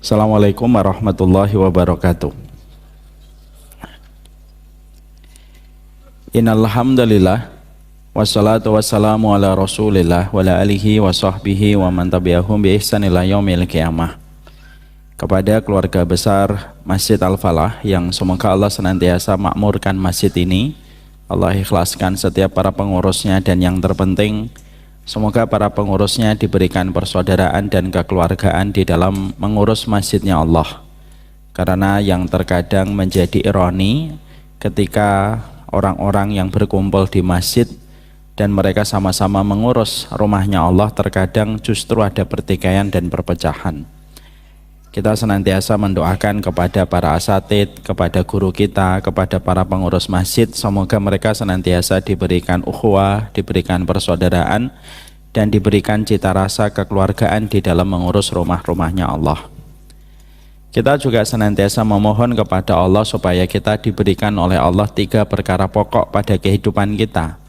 Assalamualaikum warahmatullahi wabarakatuh. Innal hamdalillah wassalatu wassalamu ala Rasulillah wa ala alihi wa sahbihi wa man tabi'ahum bi ihsan ila yaumil qiyamah. Kepada keluarga besar Masjid Al-Falah yang semoga Allah senantiasa makmurkan masjid ini, Allah ikhlaskan setiap para pengurusnya, dan yang terpenting semoga para pengurusnya diberikan persaudaraan dan kekeluargaan di dalam mengurus masjidnya Allah. Karena yang terkadang menjadi ironi ketika orang-orang yang berkumpul di masjid dan mereka sama-sama mengurus rumahnya Allah, terkadang justru ada pertikaian dan perpecahan. Kita senantiasa mendoakan kepada para asatid, kepada guru kita, kepada para pengurus masjid, semoga mereka senantiasa diberikan ukhuwah, diberikan persaudaraan, dan diberikan cita rasa kekeluargaan di dalam mengurus rumah-rumahnya Allah. Kita juga senantiasa memohon kepada Allah supaya kita diberikan oleh Allah 3 perkara pokok pada kehidupan kita.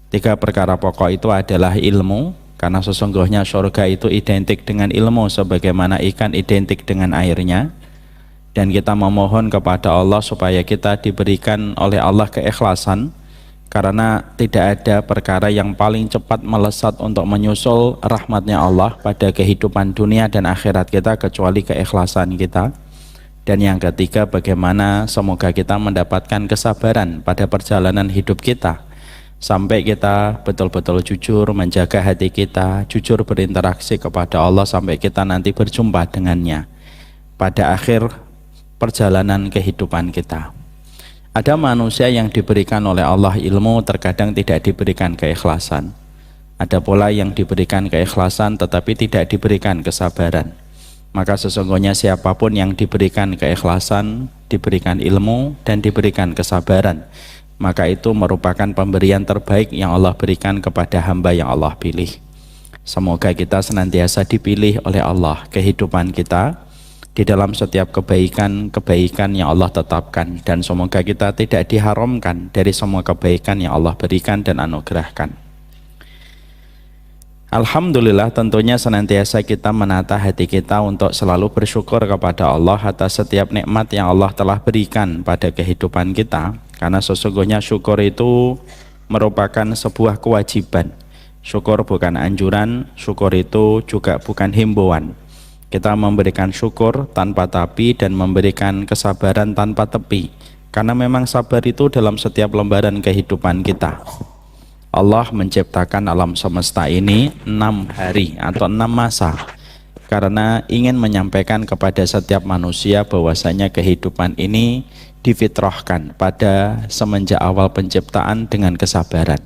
3 perkara pokok itu adalah ilmu, karena sesungguhnya surga itu identik dengan ilmu sebagaimana ikan identik dengan airnya. Dan kita memohon kepada Allah supaya kita diberikan oleh Allah keikhlasan, karena tidak ada perkara yang paling cepat melesat untuk menyusul rahmatnya Allah pada kehidupan dunia dan akhirat kita kecuali keikhlasan kita. Dan yang ketiga, bagaimana semoga kita mendapatkan kesabaran pada perjalanan hidup kita sampai kita betul-betul jujur menjaga hati kita, jujur berinteraksi kepada Allah sampai kita nanti berjumpa dengannya pada akhir perjalanan kehidupan kita. Ada manusia yang diberikan oleh Allah ilmu, terkadang tidak diberikan keikhlasan. Ada pula yang diberikan keikhlasan tetapi tidak diberikan kesabaran. Maka sesungguhnya siapapun yang diberikan keikhlasan, diberikan ilmu, dan diberikan kesabaran, maka itu merupakan pemberian terbaik yang Allah berikan kepada hamba yang Allah pilih. Semoga kita senantiasa dipilih oleh Allah kehidupan kita di dalam setiap kebaikan-kebaikan yang Allah tetapkan, dan semoga kita tidak diharamkan dari semua kebaikan yang Allah berikan dan anugerahkan. Alhamdulillah, tentunya senantiasa kita menata hati kita untuk selalu bersyukur kepada Allah atas setiap nikmat yang Allah telah berikan pada kehidupan kita, karena sesungguhnya syukur itu merupakan sebuah kewajiban. Syukur bukan anjuran, syukur itu juga bukan himbauan. Kita memberikan syukur tanpa tapi dan memberikan kesabaran tanpa tepi, karena memang sabar itu dalam setiap lembaran kehidupan kita. Allah menciptakan alam semesta ini 6 hari atau 6 masa karena ingin menyampaikan kepada setiap manusia bahwasanya kehidupan ini difitrahkan pada semenjak awal penciptaan dengan kesabaran.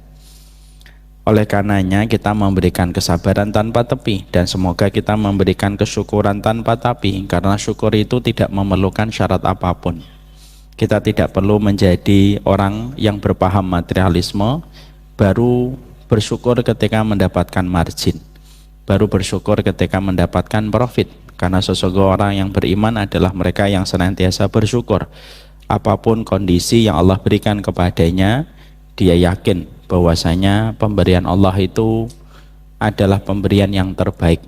Oleh karenanya kita memberikan kesabaran tanpa tepi, dan semoga kita memberikan kesyukuran tanpa tapi, karena syukur itu tidak memerlukan syarat apapun. Kita tidak perlu menjadi orang yang berpaham materialisme, baru bersyukur ketika mendapatkan margin, baru bersyukur ketika mendapatkan profit, karena sesungguhnya orang yang beriman adalah mereka yang senantiasa bersyukur. Apapun kondisi yang Allah berikan kepadanya, dia yakin bahwasanya pemberian Allah itu adalah pemberian yang terbaik.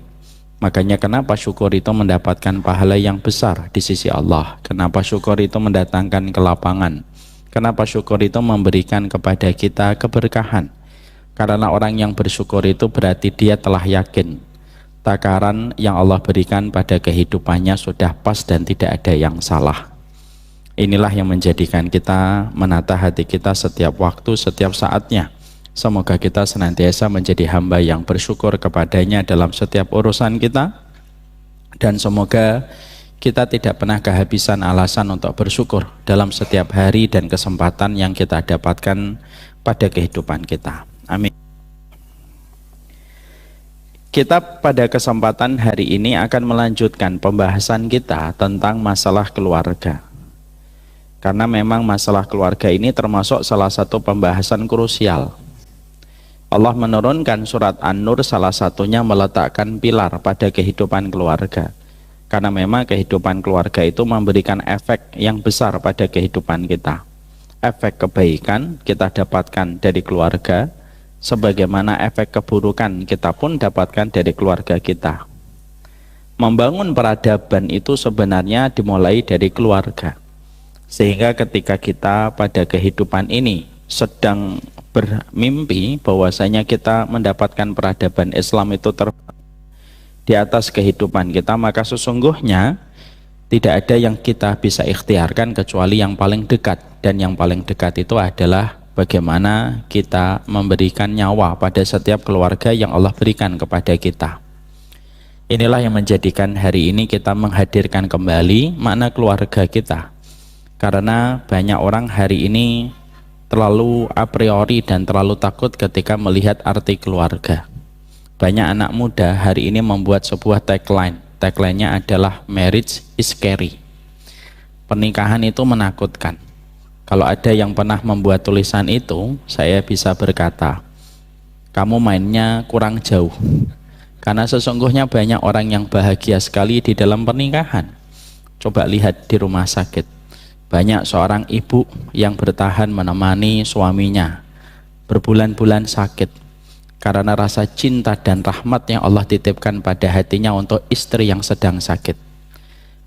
Makanya kenapa syukur itu mendapatkan pahala yang besar di sisi Allah, kenapa syukur itu mendatangkan kelapangan, kenapa syukur itu memberikan kepada kita keberkahan. Karena orang yang bersyukur itu berarti dia telah yakin takaran yang Allah berikan pada kehidupannya sudah pas dan tidak ada yang salah. Inilah yang menjadikan kita menata hati kita setiap waktu, setiap saatnya. Semoga kita senantiasa menjadi hamba yang bersyukur kepadanya dalam setiap urusan kita, dan semoga kita tidak pernah kehabisan alasan untuk bersyukur dalam setiap hari dan kesempatan yang kita dapatkan pada kehidupan kita. Amin. Kita pada kesempatan hari ini akan melanjutkan pembahasan kita tentang masalah keluarga. Karena memang masalah keluarga ini termasuk salah satu pembahasan krusial. Allah menurunkan surat An-Nur, salah satunya meletakkan pilar pada kehidupan keluarga. Karena memang kehidupan keluarga itu memberikan efek yang besar pada kehidupan kita. Efek kebaikan kita dapatkan dari keluarga, sebagaimana efek keburukan kita pun dapatkan dari keluarga kita. Membangun peradaban itu sebenarnya dimulai dari keluarga. Sehingga ketika kita pada kehidupan ini sedang bermimpi bahwasanya kita mendapatkan peradaban Islam itu di atas kehidupan kita, maka sesungguhnya tidak ada yang kita bisa ikhtiarkan kecuali yang paling dekat. Dan yang paling dekat itu adalah bagaimana kita memberikan nyawa pada setiap keluarga yang Allah berikan kepada kita. Inilah yang menjadikan hari ini kita menghadirkan kembali makna keluarga kita. Karena banyak orang hari ini terlalu a priori dan terlalu takut ketika melihat arti keluarga. Banyak anak muda hari ini membuat sebuah tagline. Tagline-nya adalah marriage is scary. Pernikahan itu menakutkan. Kalau ada yang pernah membuat tulisan itu, saya bisa berkata, kamu mainnya kurang jauh. Karena sesungguhnya banyak orang yang bahagia sekali di dalam pernikahan. Coba lihat di rumah sakit. Banyak seorang ibu yang bertahan menemani suaminya berbulan-bulan sakit karena rasa cinta dan rahmat yang Allah titipkan pada hatinya untuk istri yang sedang sakit.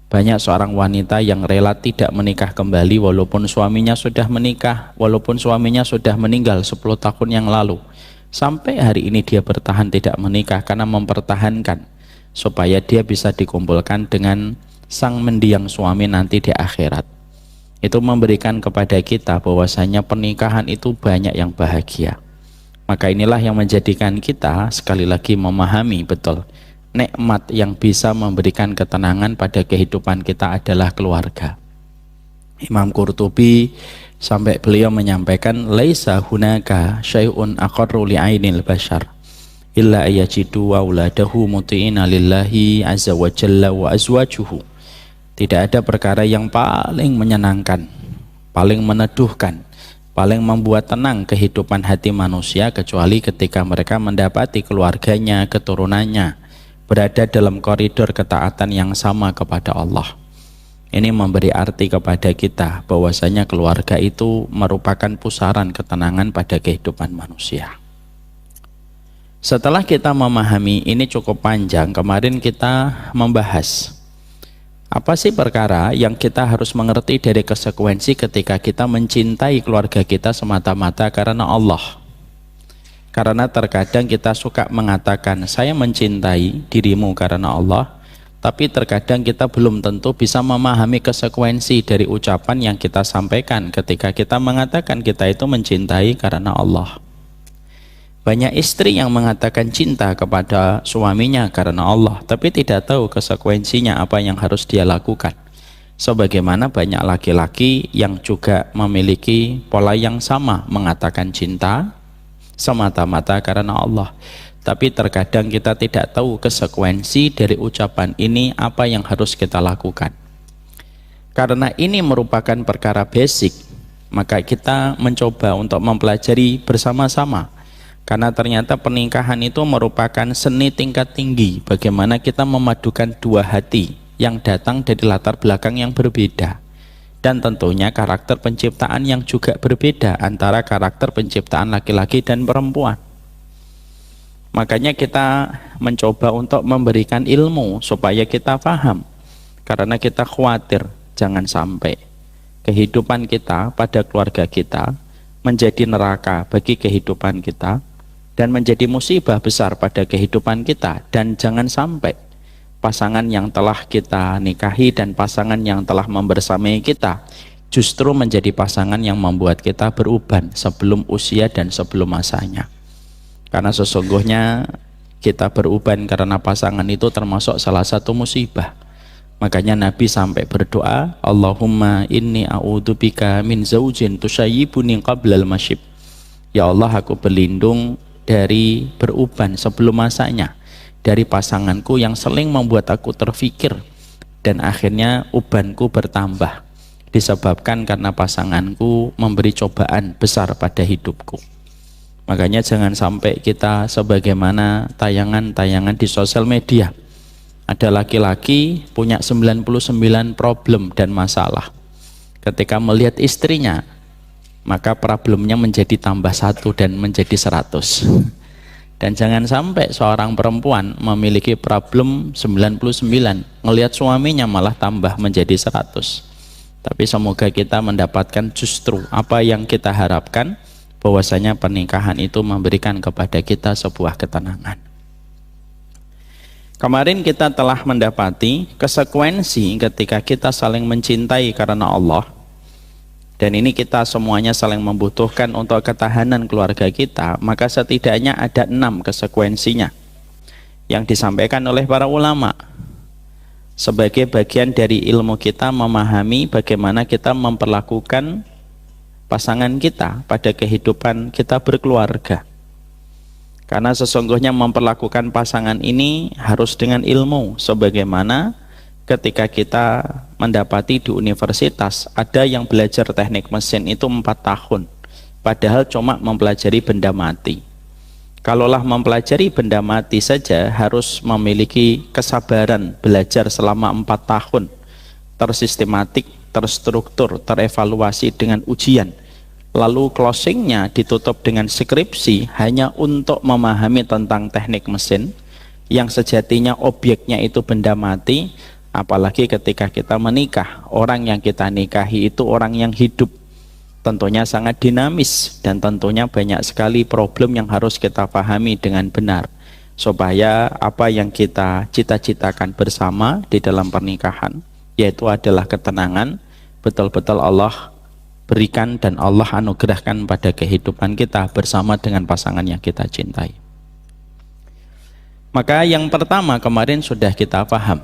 Banyak seorang wanita yang rela tidak menikah kembali walaupun suaminya sudah menikah, walaupun suaminya sudah meninggal 10 tahun yang lalu. Sampai hari ini dia bertahan tidak menikah karena mempertahankan supaya dia bisa dikumpulkan dengan sang mendiang suami nanti di akhirat. Itu memberikan kepada kita bahwasanya pernikahan itu banyak yang bahagia. Maka inilah yang menjadikan kita sekali lagi memahami betul nikmat yang bisa memberikan ketenangan pada kehidupan kita adalah keluarga. Imam Qurtubi sampai beliau menyampaikan laisa hunaka syai'un aqarru li'ainil bashar illa ayajidu wa uladahu muti'ina lillahi azza wa jalla wa azwajuhu. Tidak ada perkara yang paling menyenangkan, paling meneduhkan, paling membuat tenang kehidupan hati manusia kecuali ketika mereka mendapati keluarganya, keturunannya berada dalam koridor ketaatan yang sama kepada Allah. Ini memberi arti kepada kita bahwasanya keluarga itu merupakan pusaran ketenangan pada kehidupan manusia. Setelah kita memahami ini cukup panjang, kemarin kita membahas apa sih perkara yang kita harus mengerti dari konsekuensi ketika kita mencintai keluarga kita semata-mata karena Allah. Karena terkadang kita suka mengatakan saya mencintai dirimu karena Allah, tapi terkadang kita belum tentu bisa memahami konsekuensi dari ucapan yang kita sampaikan ketika kita mengatakan kita itu mencintai karena Allah. Banyak istri yang mengatakan cinta kepada suaminya karena Allah, tapi tidak tahu konsekuensinya apa yang harus dia lakukan. Sebagaimana banyak laki-laki yang juga memiliki pola yang sama, mengatakan cinta semata-mata karena Allah. Tapi terkadang kita tidak tahu konsekuensi dari ucapan ini apa yang harus kita lakukan. Karena ini merupakan perkara basic, maka kita mencoba untuk mempelajari bersama-sama. Karena ternyata pernikahan itu merupakan seni tingkat tinggi, bagaimana kita memadukan dua hati yang datang dari latar belakang yang berbeda. Dan tentunya karakter penciptaan yang juga berbeda antara karakter penciptaan laki-laki dan perempuan. Makanya kita mencoba untuk memberikan ilmu supaya kita paham. Karena kita khawatir jangan sampai kehidupan kita pada keluarga kita menjadi neraka bagi kehidupan kita dan menjadi musibah besar pada kehidupan kita. Dan jangan sampai pasangan yang telah kita nikahi dan pasangan yang telah membersamai kita justru menjadi pasangan yang membuat kita beruban sebelum usia dan sebelum masanya. Karena sesungguhnya kita beruban karena pasangan itu termasuk salah satu musibah. Makanya Nabi sampai berdoa, Allahumma inni a'udzubika min zaujin tusayyibuni qablal masyib. Ya Allah, aku berlindung dari beruban sebelum masanya, dari pasanganku yang sering membuat aku terfikir dan akhirnya ubanku bertambah disebabkan karena pasanganku memberi cobaan besar pada hidupku. Makanya jangan sampai kita sebagaimana tayangan-tayangan di sosial media, ada laki-laki punya 99 problem dan masalah, ketika melihat istrinya maka problemnya menjadi tambah 1 dan menjadi 100. Dan jangan sampai seorang perempuan memiliki problem 99, ngelihat suaminya malah tambah menjadi 100. Tapi semoga kita mendapatkan justru apa yang kita harapkan, bahwasanya pernikahan itu memberikan kepada kita sebuah ketenangan. Kemarin kita telah mendapati konsekuensi ketika kita saling mencintai karena Allah. Dan ini kita semuanya saling membutuhkan untuk ketahanan keluarga kita, maka setidaknya ada 6 konsekuensinya yang disampaikan oleh para ulama sebagai bagian dari ilmu kita memahami bagaimana kita memperlakukan pasangan kita pada kehidupan kita berkeluarga. Karena sesungguhnya memperlakukan pasangan ini harus dengan ilmu, sebagaimana ketika kita mendapati di universitas ada yang belajar teknik mesin itu 4 tahun, padahal cuma mempelajari benda mati. Kalaulah mempelajari benda mati saja harus memiliki kesabaran belajar selama 4 tahun, tersistematik, terstruktur, terevaluasi dengan ujian, lalu closingnya ditutup dengan skripsi hanya untuk memahami tentang teknik mesin yang sejatinya objeknya itu benda mati. Apalagi ketika kita menikah, orang yang kita nikahi itu orang yang hidup, tentunya sangat dinamis, dan tentunya banyak sekali problem yang harus kita pahami dengan benar, supaya apa yang kita cita-citakan bersama di dalam pernikahan, yaitu adalah ketenangan, betul-betul Allah berikan dan Allah anugerahkan pada kehidupan kita bersama dengan pasangan yang kita cintai. Maka yang pertama kemarin sudah kita paham,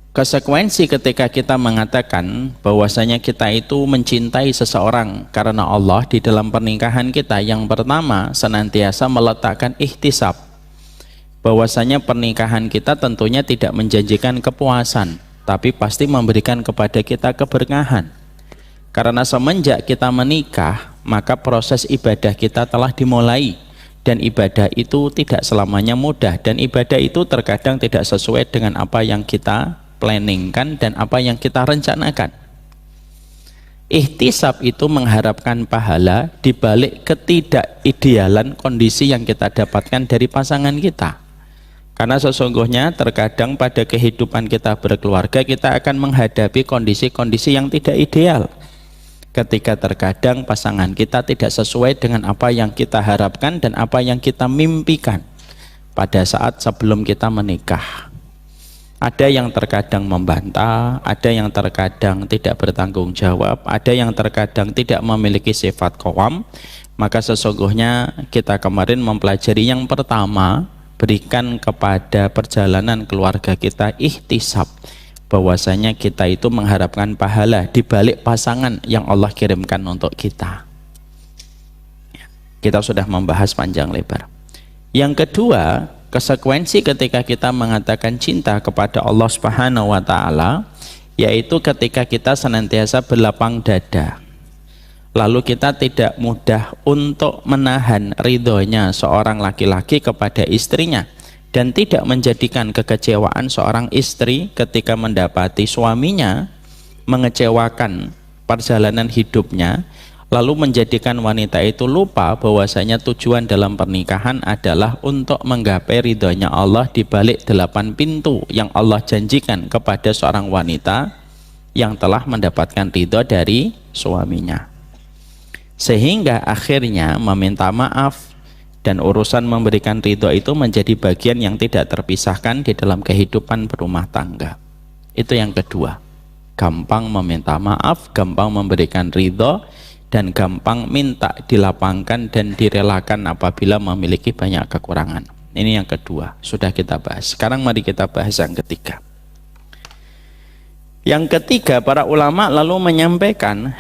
konsekuensi ketika kita mengatakan bahwasanya kita itu mencintai seseorang karena Allah di dalam pernikahan kita, yang pertama senantiasa meletakkan ihtisab, bahwasanya pernikahan kita tentunya tidak menjanjikan kepuasan, tapi pasti memberikan kepada kita keberkahan. Karena semenjak kita menikah, maka proses ibadah kita telah dimulai, dan ibadah itu tidak selamanya mudah, dan ibadah itu terkadang tidak sesuai dengan apa yang kita planningkan dan apa yang kita rencanakan. Ihtisab itu mengharapkan pahala di balik ketidakidealan kondisi yang kita dapatkan dari pasangan kita. Karena sesungguhnya terkadang pada kehidupan kita berkeluarga kita akan menghadapi kondisi-kondisi yang tidak ideal. Ketika terkadang pasangan kita tidak sesuai dengan apa yang kita harapkan dan apa yang kita mimpikan pada saat sebelum kita menikah. Ada yang terkadang membantah, ada yang terkadang tidak bertanggung jawab, ada yang terkadang tidak memiliki sifat qawam. Maka sesungguhnya kita kemarin mempelajari yang pertama, berikan kepada perjalanan keluarga kita ihtisab, bahwasanya kita itu mengharapkan pahala di balik pasangan yang Allah kirimkan untuk kita. Kita sudah membahas panjang lebar. Yang kedua, konsekuensi ketika kita mengatakan cinta kepada Allah Subhanahu wa Ta'ala, yaitu ketika kita senantiasa berlapang dada, lalu kita tidak mudah untuk menahan ridhonya seorang laki-laki kepada istrinya, dan tidak menjadikan kekecewaan seorang istri ketika mendapati suaminya mengecewakan perjalanan hidupnya, lalu menjadikan wanita itu lupa bahwasanya tujuan dalam pernikahan adalah untuk menggapai ridhonya Allah di balik 8 pintu yang Allah janjikan kepada seorang wanita yang telah mendapatkan ridho dari suaminya, sehingga akhirnya meminta maaf dan urusan memberikan ridho itu menjadi bagian yang tidak terpisahkan di dalam kehidupan berumah tangga. Itu yang kedua, gampang meminta maaf, gampang memberikan ridho, dan gampang minta dilapangkan dan direlakan apabila memiliki banyak kekurangan. Ini yang kedua, sudah kita bahas. Sekarang mari kita bahas yang ketiga. Yang ketiga, para ulama lalu menyampaikan,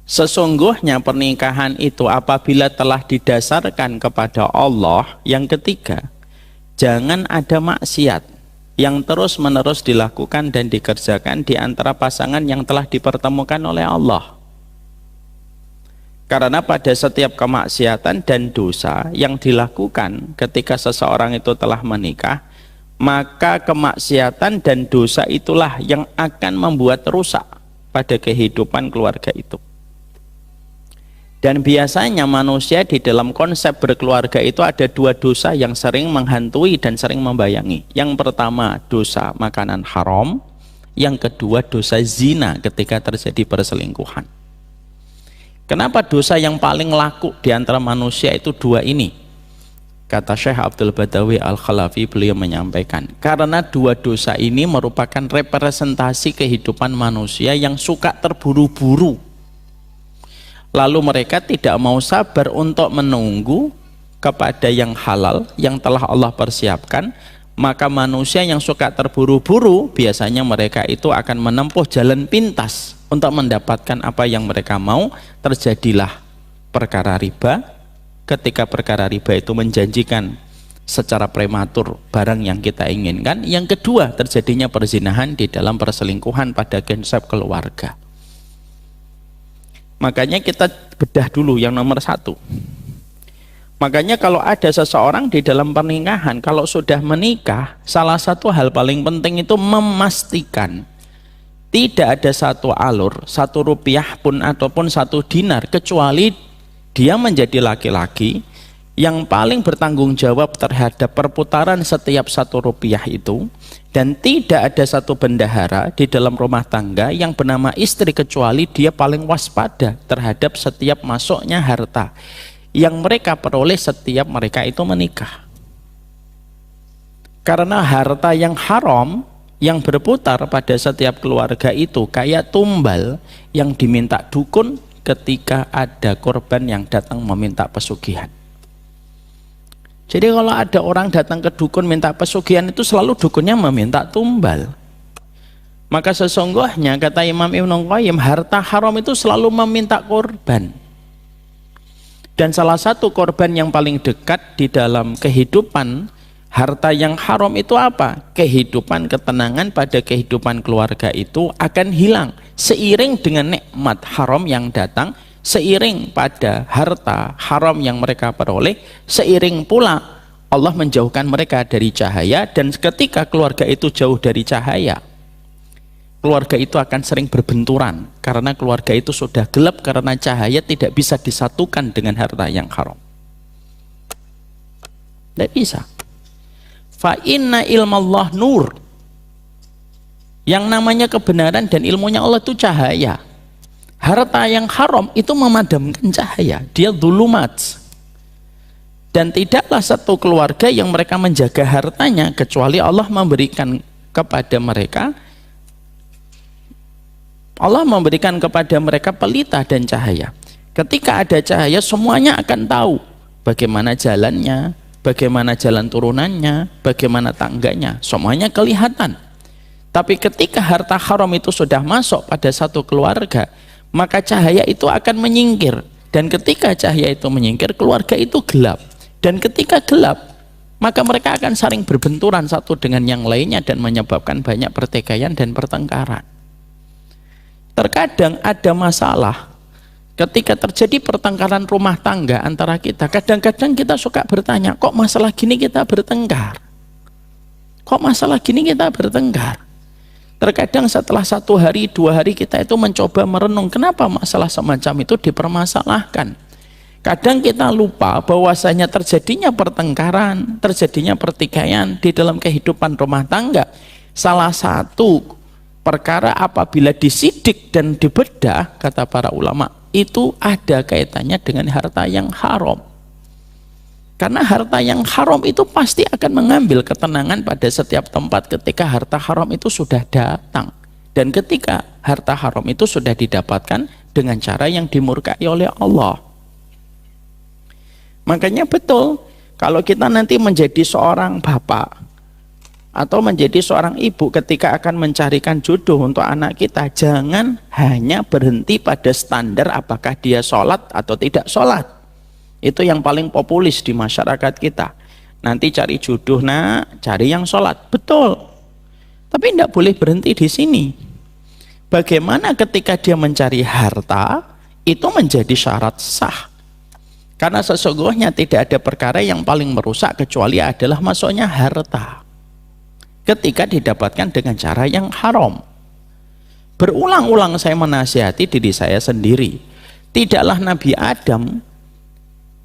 sesungguhnya pernikahan itu apabila telah didasarkan kepada Allah, yang ketiga, jangan ada maksiat yang terus-menerus dilakukan dan dikerjakan di antara pasangan yang telah dipertemukan oleh Allah. Karena pada setiap kemaksiatan dan dosa yang dilakukan ketika seseorang itu telah menikah, maka kemaksiatan dan dosa itulah yang akan membuat rusak pada kehidupan keluarga itu. Dan biasanya manusia di dalam konsep berkeluarga itu ada dua dosa yang sering menghantui dan sering membayangi. Yang pertama dosa makanan haram, yang kedua dosa zina ketika terjadi perselingkuhan. Kenapa dosa yang paling laku di antara manusia itu dua ini? Kata Syekh Abdul Badawi Al-Khalafi, beliau menyampaikan, karena dua dosa ini merupakan representasi kehidupan manusia yang suka terburu-buru. Lalu mereka tidak mau sabar untuk menunggu kepada yang halal yang telah Allah persiapkan. Maka manusia yang suka terburu-buru biasanya mereka itu akan menempuh jalan pintas untuk mendapatkan apa yang mereka mau. Terjadilah perkara riba. Ketika perkara riba itu menjanjikan secara prematur barang yang kita inginkan. Yang kedua, terjadinya perzinahan di dalam perselingkuhan pada konsep keluarga. Makanya kita bedah dulu yang nomor satu. Makanya kalau ada seseorang di dalam pernikahan, kalau sudah menikah, salah satu hal paling penting itu memastikan tidak ada satu alur, satu rupiah pun ataupun satu dinar, kecuali dia menjadi laki-laki yang paling bertanggung jawab terhadap perputaran setiap satu rupiah itu, dan tidak ada satu bendahara di dalam rumah tangga yang bernama istri kecuali dia paling waspada terhadap setiap masuknya harta yang mereka peroleh setiap mereka itu menikah. Karena harta yang haram yang berputar pada setiap keluarga itu kayak tumbal yang diminta dukun ketika ada korban yang datang meminta pesugihan. Jadi kalau ada orang datang ke dukun minta pesugihan, itu selalu dukunnya meminta tumbal. Maka sesungguhnya kata Imam Ibnu Qayyim, harta haram itu selalu meminta korban. Dan salah satu korban yang paling dekat di dalam kehidupan harta yang haram itu apa? Kehidupan, ketenangan pada kehidupan keluarga itu akan hilang seiring dengan nikmat haram yang datang. Seiring pada harta haram yang mereka peroleh, seiring pula Allah menjauhkan mereka dari cahaya. Dan ketika keluarga itu jauh dari cahaya, keluarga itu akan sering berbenturan, karena keluarga itu sudah gelap, karena cahaya tidak bisa disatukan dengan harta yang haram. Tidak bisa. Fa inna ilmallah nur. Yang namanya kebenaran dan ilmunya Allah itu cahaya. Harta yang haram itu memadamkan cahaya, dia dhulumat. Dan tidaklah satu keluarga yang mereka menjaga hartanya kecuali Allah memberikan kepada mereka, Allah memberikan kepada mereka pelita dan cahaya. Ketika ada cahaya, semuanya akan tahu bagaimana jalannya, bagaimana jalan turunannya, bagaimana tangganya, semuanya kelihatan. Tapi ketika harta haram itu sudah masuk pada satu keluarga, maka cahaya itu akan menyingkir. Dan ketika cahaya itu menyingkir, keluarga itu gelap. Dan ketika gelap, maka mereka akan saling berbenturan satu dengan yang lainnya dan menyebabkan banyak pertikaian dan pertengkaran. Terkadang ada masalah ketika terjadi pertengkaran rumah tangga antara kita. Kadang-kadang kita suka bertanya, kok masalah gini kita bertengkar? Kok masalah gini kita bertengkar? Terkadang setelah 1 hari, 2 hari kita itu mencoba merenung kenapa masalah semacam itu dipermasalahkan. Kadang kita lupa bahwasanya terjadinya pertengkaran, terjadinya pertikaian di dalam kehidupan rumah tangga. Salah satu perkara apabila disidik dan dibedah, kata para ulama, itu ada kaitannya dengan harta yang haram. Karena harta yang haram itu pasti akan mengambil ketenangan pada setiap tempat ketika harta haram itu sudah datang. Dan ketika harta haram itu sudah didapatkan dengan cara yang dimurkai oleh Allah. Makanya betul, kalau kita nanti menjadi seorang bapak atau menjadi seorang ibu ketika akan mencarikan jodoh untuk anak kita, jangan hanya berhenti pada standar apakah dia sholat atau tidak sholat. Itu yang paling populis di masyarakat kita. Nanti cari jodoh, cari yang sholat. Betul. Tapi tidak boleh berhenti di sini. Bagaimana ketika dia mencari harta, itu menjadi syarat sah. Karena sesungguhnya tidak ada perkara yang paling merusak kecuali adalah masuknya harta. Ketika didapatkan dengan cara yang haram. Berulang-ulang saya menasihati diri saya sendiri. Tidaklah Nabi Adam,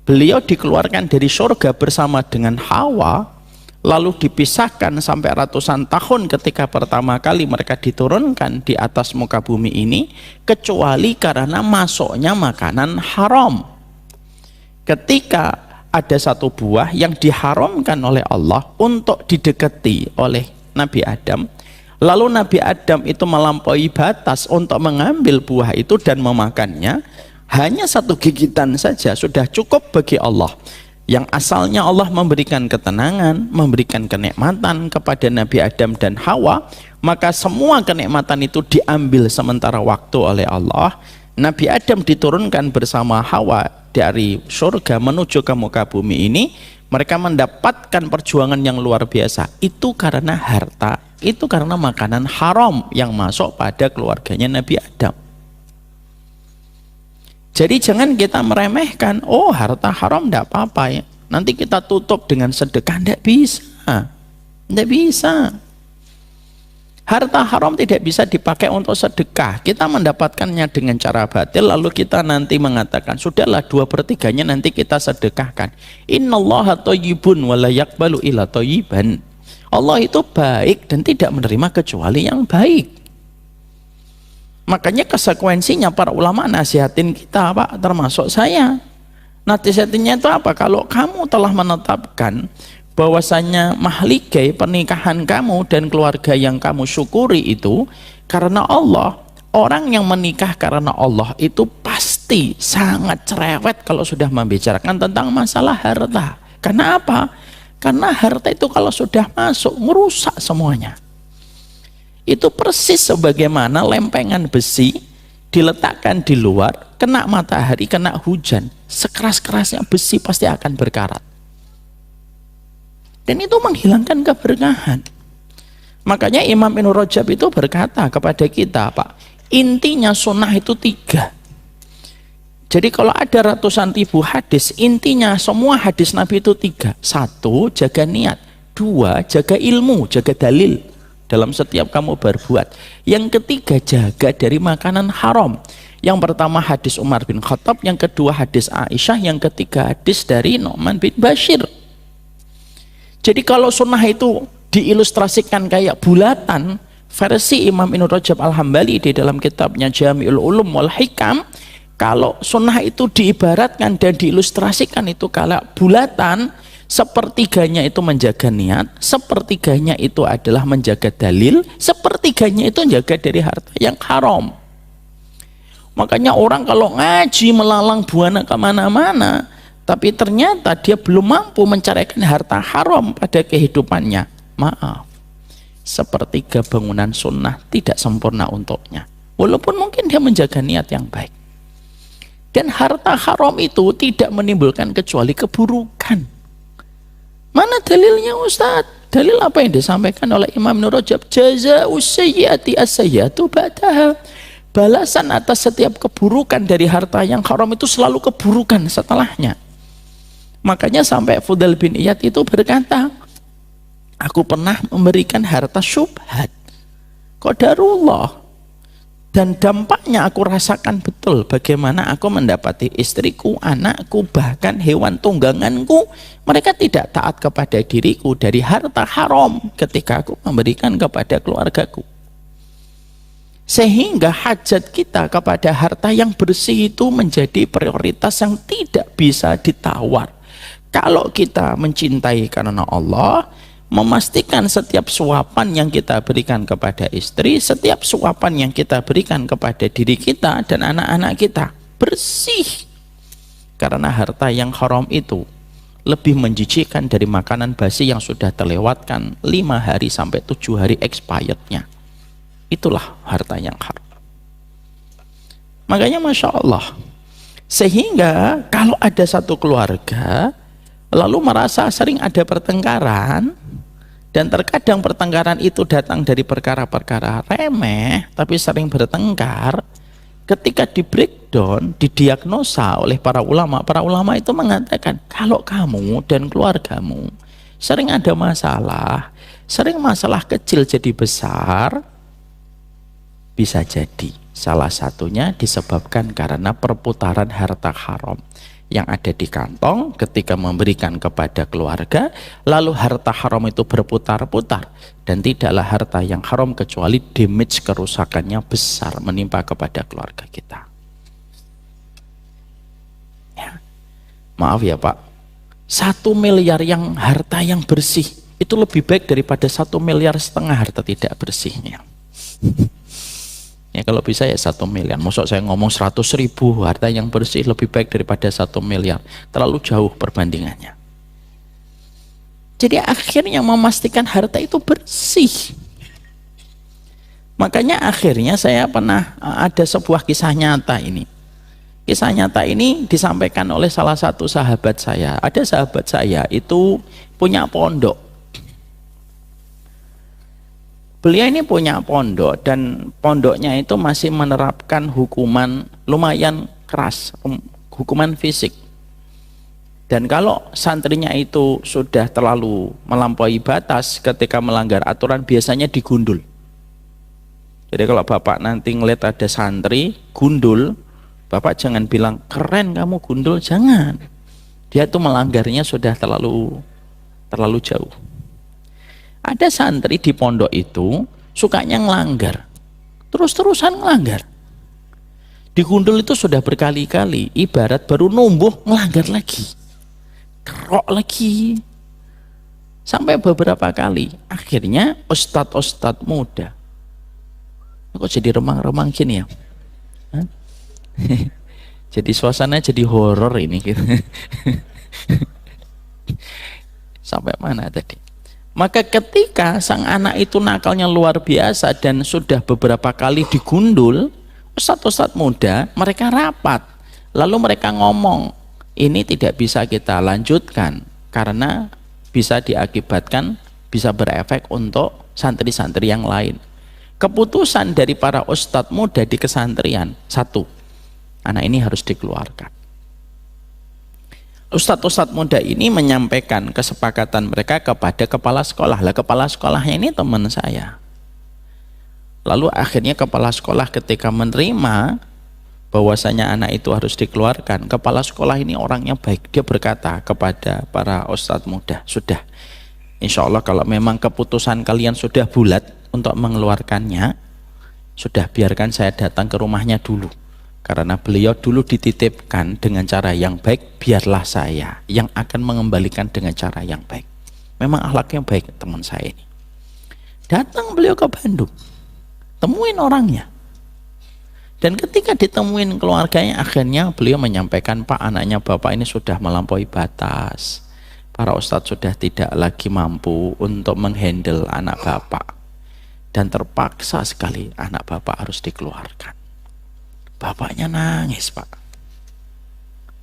beliau dikeluarkan dari surga bersama dengan Hawa, lalu dipisahkan sampai ratusan tahun ketika pertama kali mereka diturunkan di atas muka bumi ini, kecuali karena masuknya makanan haram. Ketika ada satu buah yang diharamkan oleh Allah untuk didekati oleh Nabi Adam, lalu Nabi Adam itu melampaui batas untuk mengambil buah itu dan memakannya, hanya satu gigitan saja sudah cukup bagi Allah. Yang asalnya Allah memberikan ketenangan, memberikan kenikmatan kepada Nabi Adam dan Hawa, maka semua kenikmatan itu diambil sementara waktu oleh Allah. Nabi Adam diturunkan bersama Hawa dari surga menuju ke muka bumi ini. Mereka mendapatkan perjuangan yang luar biasa. Itu karena harta, itu karena makanan haram yang masuk pada keluarganya Nabi Adam. Jadi jangan kita meremehkan, oh harta haram tidak apa-apa ya, nanti kita tutup dengan sedekah. Tidak bisa, tidak bisa. Harta haram tidak bisa dipakai untuk sedekah. Kita mendapatkannya dengan cara batil, lalu kita nanti mengatakan, sudahlah 2/3-nya nanti kita sedekahkan. Innallaha thayyibun wa la yaqbalu illa thayyiban. Allah itu baik dan tidak menerima kecuali yang baik. Makanya konsekuensinya para ulama nasihatin kita, Pak, termasuk saya. Nasihatinnya itu apa? Kalau kamu telah menetapkan bahwasanya mahligai pernikahan kamu dan keluarga yang kamu syukuri itu karena Allah, orang yang menikah karena Allah itu pasti sangat cerewet kalau sudah membicarakan tentang masalah harta. Karena apa? Karena harta itu kalau sudah masuk merusak semuanya. Itu persis sebagaimana lempengan besi diletakkan di luar, kena matahari, kena hujan, sekeras-kerasnya besi pasti akan berkarat. Dan itu menghilangkan keberkahan. Makanya Imam Ibnu Rajab itu berkata kepada kita, Pak, intinya sunnah itu 3. Jadi kalau ada ratusan ribu hadis, intinya semua hadis Nabi itu 3. 1, jaga niat. 2, jaga ilmu, jaga dalil dalam setiap kamu berbuat. Yang ketiga, jaga dari makanan haram. Yang pertama hadis Umar bin Khattab, yang kedua hadis Aisyah, yang ketiga hadis dari Nu'man bin Bashir. Jadi kalau sunnah itu diilustrasikan kayak bulatan, versi Imam Ibnu Rajab Al-Hambali di dalam kitabnya Jami'ul Ulum wal Hikam, kalau sunnah itu diibaratkan dan diilustrasikan itu kayak bulatan, sepertiganya itu menjaga niat, sepertiganya itu adalah menjaga dalil, sepertiganya itu menjaga dari harta yang haram. Makanya orang kalau ngaji melalang buana kemana-mana, tapi ternyata dia belum mampu mencarikan harta haram pada kehidupannya, maaf, sepertiga bangunan sunnah tidak sempurna untuknya, walaupun mungkin dia menjaga niat yang baik. Dan harta haram itu tidak menimbulkan kecuali keburukan. Mana dalilnya Ustaz? Dalil apa yang disampaikan oleh Imam Ibnu Rajab? Jazaa'us sayyi'ati as-sayyi'atu ba'daha. Balasan atas setiap keburukan dari harta yang haram itu selalu keburukan setelahnya. Makanya sampai Fudail bin Iyad itu berkata, aku pernah memberikan harta syubhat, qadarullah, dan dampaknya aku rasakan betul bagaimana aku mendapati istriku, anakku, bahkan hewan tungganganku, mereka tidak taat kepada diriku dari harta haram ketika aku memberikan kepada keluargaku. Sehingga hajat kita kepada harta yang bersih itu menjadi prioritas yang tidak bisa ditawar. Kalau kita mencintai karena Allah, memastikan setiap suapan yang kita berikan kepada istri, setiap suapan yang kita berikan kepada diri kita dan anak-anak kita bersih. Karena harta yang haram itu lebih menjijikkan dari makanan basi yang sudah terlewatkan 5 hari sampai 7 hari expirednya. Itulah harta yang haram. Makanya Masya Allah, sehingga kalau ada satu keluarga lalu merasa sering ada pertengkaran, dan terkadang pertengkaran itu datang dari perkara-perkara remeh tapi sering bertengkar, ketika di breakdown, didiagnosa oleh para ulama itu mengatakan, kalau kamu dan keluargamu sering ada masalah, sering masalah kecil jadi besar, bisa jadi Salah satunya disebabkan karena perputaran harta haram yang ada di kantong ketika memberikan kepada keluarga, lalu harta haram itu berputar-putar, dan tidaklah harta yang haram kecuali damage, kerusakannya besar menimpa kepada keluarga kita. Ya. Maaf ya Pak, 1 miliar yang harta yang bersih itu lebih baik daripada 1,5 miliar harta tidak bersihnya. Ya kalau bisa ya 1 miliar. Maksud saya ngomong 100.000 harta yang bersih lebih baik daripada 1 miliar. Terlalu jauh perbandingannya. Jadi akhirnya memastikan harta itu bersih. Makanya akhirnya saya pernah ada sebuah kisah nyata ini. Kisah nyata ini disampaikan oleh salah satu sahabat saya. Ada sahabat saya itu punya pondok. Beliau ini punya pondok dan pondoknya itu masih menerapkan hukuman lumayan keras, hukuman fisik. Dan kalau santrinya itu sudah terlalu melampaui batas ketika melanggar aturan, biasanya digundul. Jadi kalau Bapak nanti ngeliat ada santri gundul, Bapak jangan bilang keren kamu gundul, jangan. Dia tuh melanggarnya sudah terlalu jauh. Ada santri di pondok itu sukanya ngelanggar, terus-terusan ngelanggar. Digundul itu sudah berkali-kali, ibarat baru numbuh ngelanggar lagi, kerok lagi, sampai beberapa kali. Akhirnya ustadz muda, kok jadi remang-remang gini ya? Hah? Jadi suasana jadi horor ini gitu. Sampai mana tadi? Maka ketika sang anak itu nakalnya luar biasa dan sudah beberapa kali digundul, ustadz muda mereka rapat, lalu mereka ngomong, ini tidak bisa kita lanjutkan karena bisa diakibatkan, bisa berefek untuk santri-santri yang lain. Keputusan dari para ustadz muda di kesantrian, satu, anak ini harus dikeluarkan. Ustadz muda ini menyampaikan kesepakatan mereka kepada kepala sekolah. Lah kepala sekolahnya ini teman saya. Lalu akhirnya kepala sekolah ketika menerima bahwasanya anak itu harus dikeluarkan, kepala sekolah ini orangnya baik. Dia berkata kepada para ustadz muda, sudah, insya Allah kalau memang keputusan kalian sudah bulat untuk mengeluarkannya, sudah biarkan saya datang ke rumahnya dulu. Karena beliau dulu dititipkan dengan cara yang baik, biarlah saya yang akan mengembalikan dengan cara yang baik. Memang akhlaknya baik teman saya ini. Datang beliau ke Bandung, temuin orangnya. Dan ketika ditemuin keluarganya, akhirnya beliau menyampaikan, Pak, anaknya Bapak ini sudah melampaui batas. Para ustadz sudah tidak lagi mampu untuk menghandle anak Bapak. Dan terpaksa sekali anak Bapak harus dikeluarkan. Bapaknya nangis, Pak.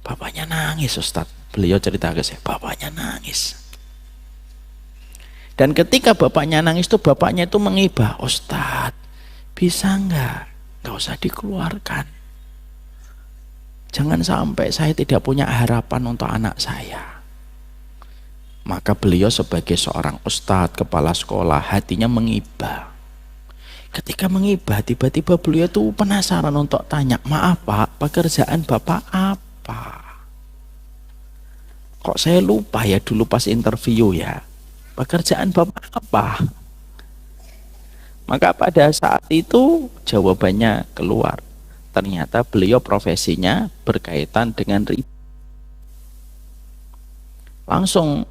Bapaknya nangis, Ustadz. Beliau cerita ke saya, bapaknya nangis. Dan ketika bapaknya nangis itu, bapaknya itu mengibah, Ustadz, bisa nggak usah dikeluarkan. Jangan sampai saya tidak punya harapan untuk anak saya. Maka beliau sebagai seorang ustadz, kepala sekolah, hatinya mengibah. Ketika mengibah, tiba-tiba beliau tuh penasaran untuk tanya, maaf Pak, pekerjaan Bapak apa? Kok saya lupa ya dulu pas interview ya, pekerjaan Bapak apa? Maka pada saat itu jawabannya keluar. Ternyata beliau profesinya berkaitan dengan riba. Langsung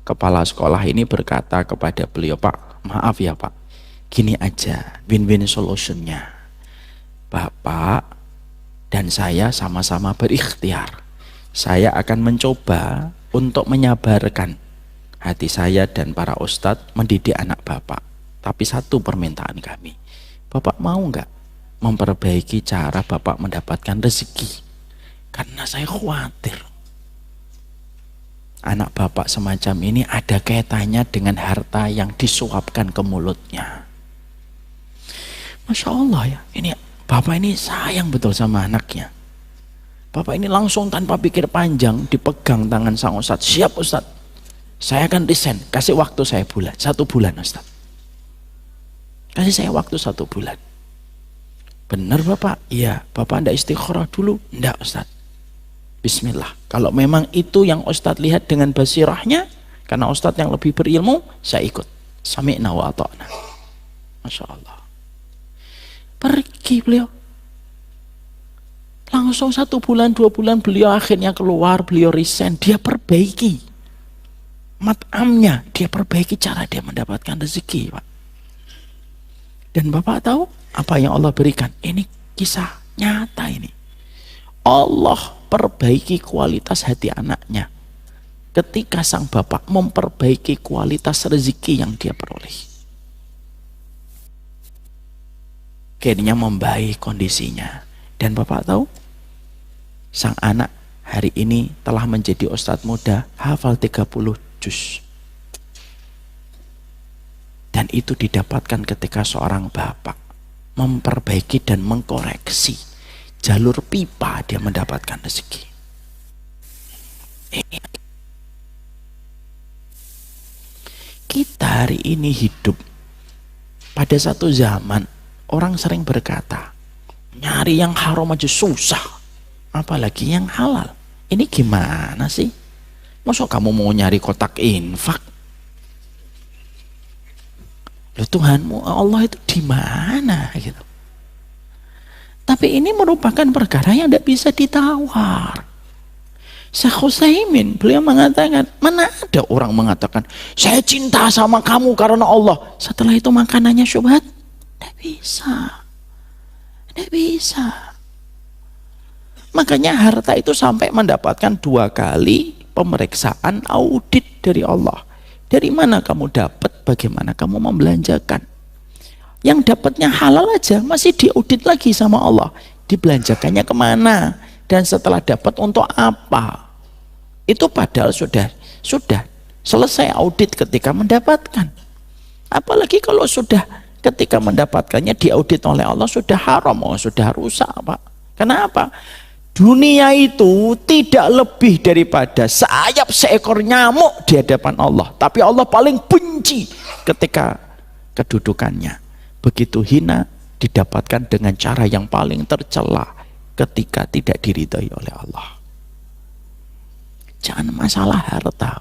kepala sekolah ini berkata kepada beliau, Pak, maaf ya Pak, gini aja win-win solutionnya, Bapak dan saya sama-sama berikhtiar. Saya akan mencoba untuk menyabarkan hati saya dan para ustadz mendidik anak Bapak. Tapi satu permintaan kami, Bapak mau nggak memperbaiki cara Bapak mendapatkan rezeki? Karena saya khawatir anak Bapak semacam ini ada kaitannya dengan harta yang disuapkan ke mulutnya. Masya Allah ya, ini Bapak ini sayang betul sama anaknya. Bapak ini langsung tanpa pikir panjang dipegang tangan sang ustadz. Siap ustadz, saya akan resign, kasih waktu saya 1 bulan ustadz. Kasih saya waktu 1 bulan. Benar Bapak? Iya. Bapak ndak istikharah dulu? Ndak Ustaz. Bismillah. Kalau memang itu yang Ustaz lihat dengan basirahnya, karena Ustaz yang lebih berilmu, saya ikut. Sami'na wa ata'na. Masya Allah. Pergi beliau. Langsung 1 bulan, 2 bulan beliau akhirnya keluar, beliau resign. Dia perbaiki mat'amnya, dia perbaiki cara dia mendapatkan rezeki, Pak. Dan Bapak tahu apa yang Allah berikan? Ini kisah nyata ini. Allah perbaiki kualitas hati anaknya ketika sang bapak memperbaiki kualitas rezeki yang dia peroleh. Akhirnya membaik kondisinya. Dan Bapak tahu, sang anak hari ini telah menjadi ustadz muda, hafal 30 juz. Dan itu didapatkan ketika seorang bapak memperbaiki dan mengkoreksi jalur pipa dia mendapatkan rezeki. Kita hari ini hidup pada satu zaman, orang sering berkata, nyari yang haram aja susah, apalagi yang halal. Ini gimana sih? Masa kamu mau nyari kotak infak? Loh, Tuhanmu Allah itu di mana gitu. Tapi ini merupakan perkara yang tidak bisa ditawar. Syekh Utsaimin beliau mengatakan, mana ada orang mengatakan saya cinta sama kamu karena Allah, setelah itu makanannya syubhat? Tidak bisa. Tidak bisa. Makanya harta itu sampai mendapatkan 2 kali pemeriksaan audit dari Allah. Dari mana kamu dapat, bagaimana kamu membelanjakan. Yang dapatnya halal aja masih diaudit lagi sama Allah. Dibelanjakannya kemana, dan setelah dapat untuk apa. Itu padahal sudah selesai audit ketika mendapatkan. Apalagi kalau sudah ketika mendapatkannya diaudit oleh Allah sudah haram, sudah rusak, Pak. Kenapa? Dunia itu tidak lebih daripada sayap seekor nyamuk di hadapan Allah. Tapi Allah paling benci ketika kedudukannya begitu hina didapatkan dengan cara yang paling tercela ketika tidak diridhai oleh Allah. Jangan masalah harta.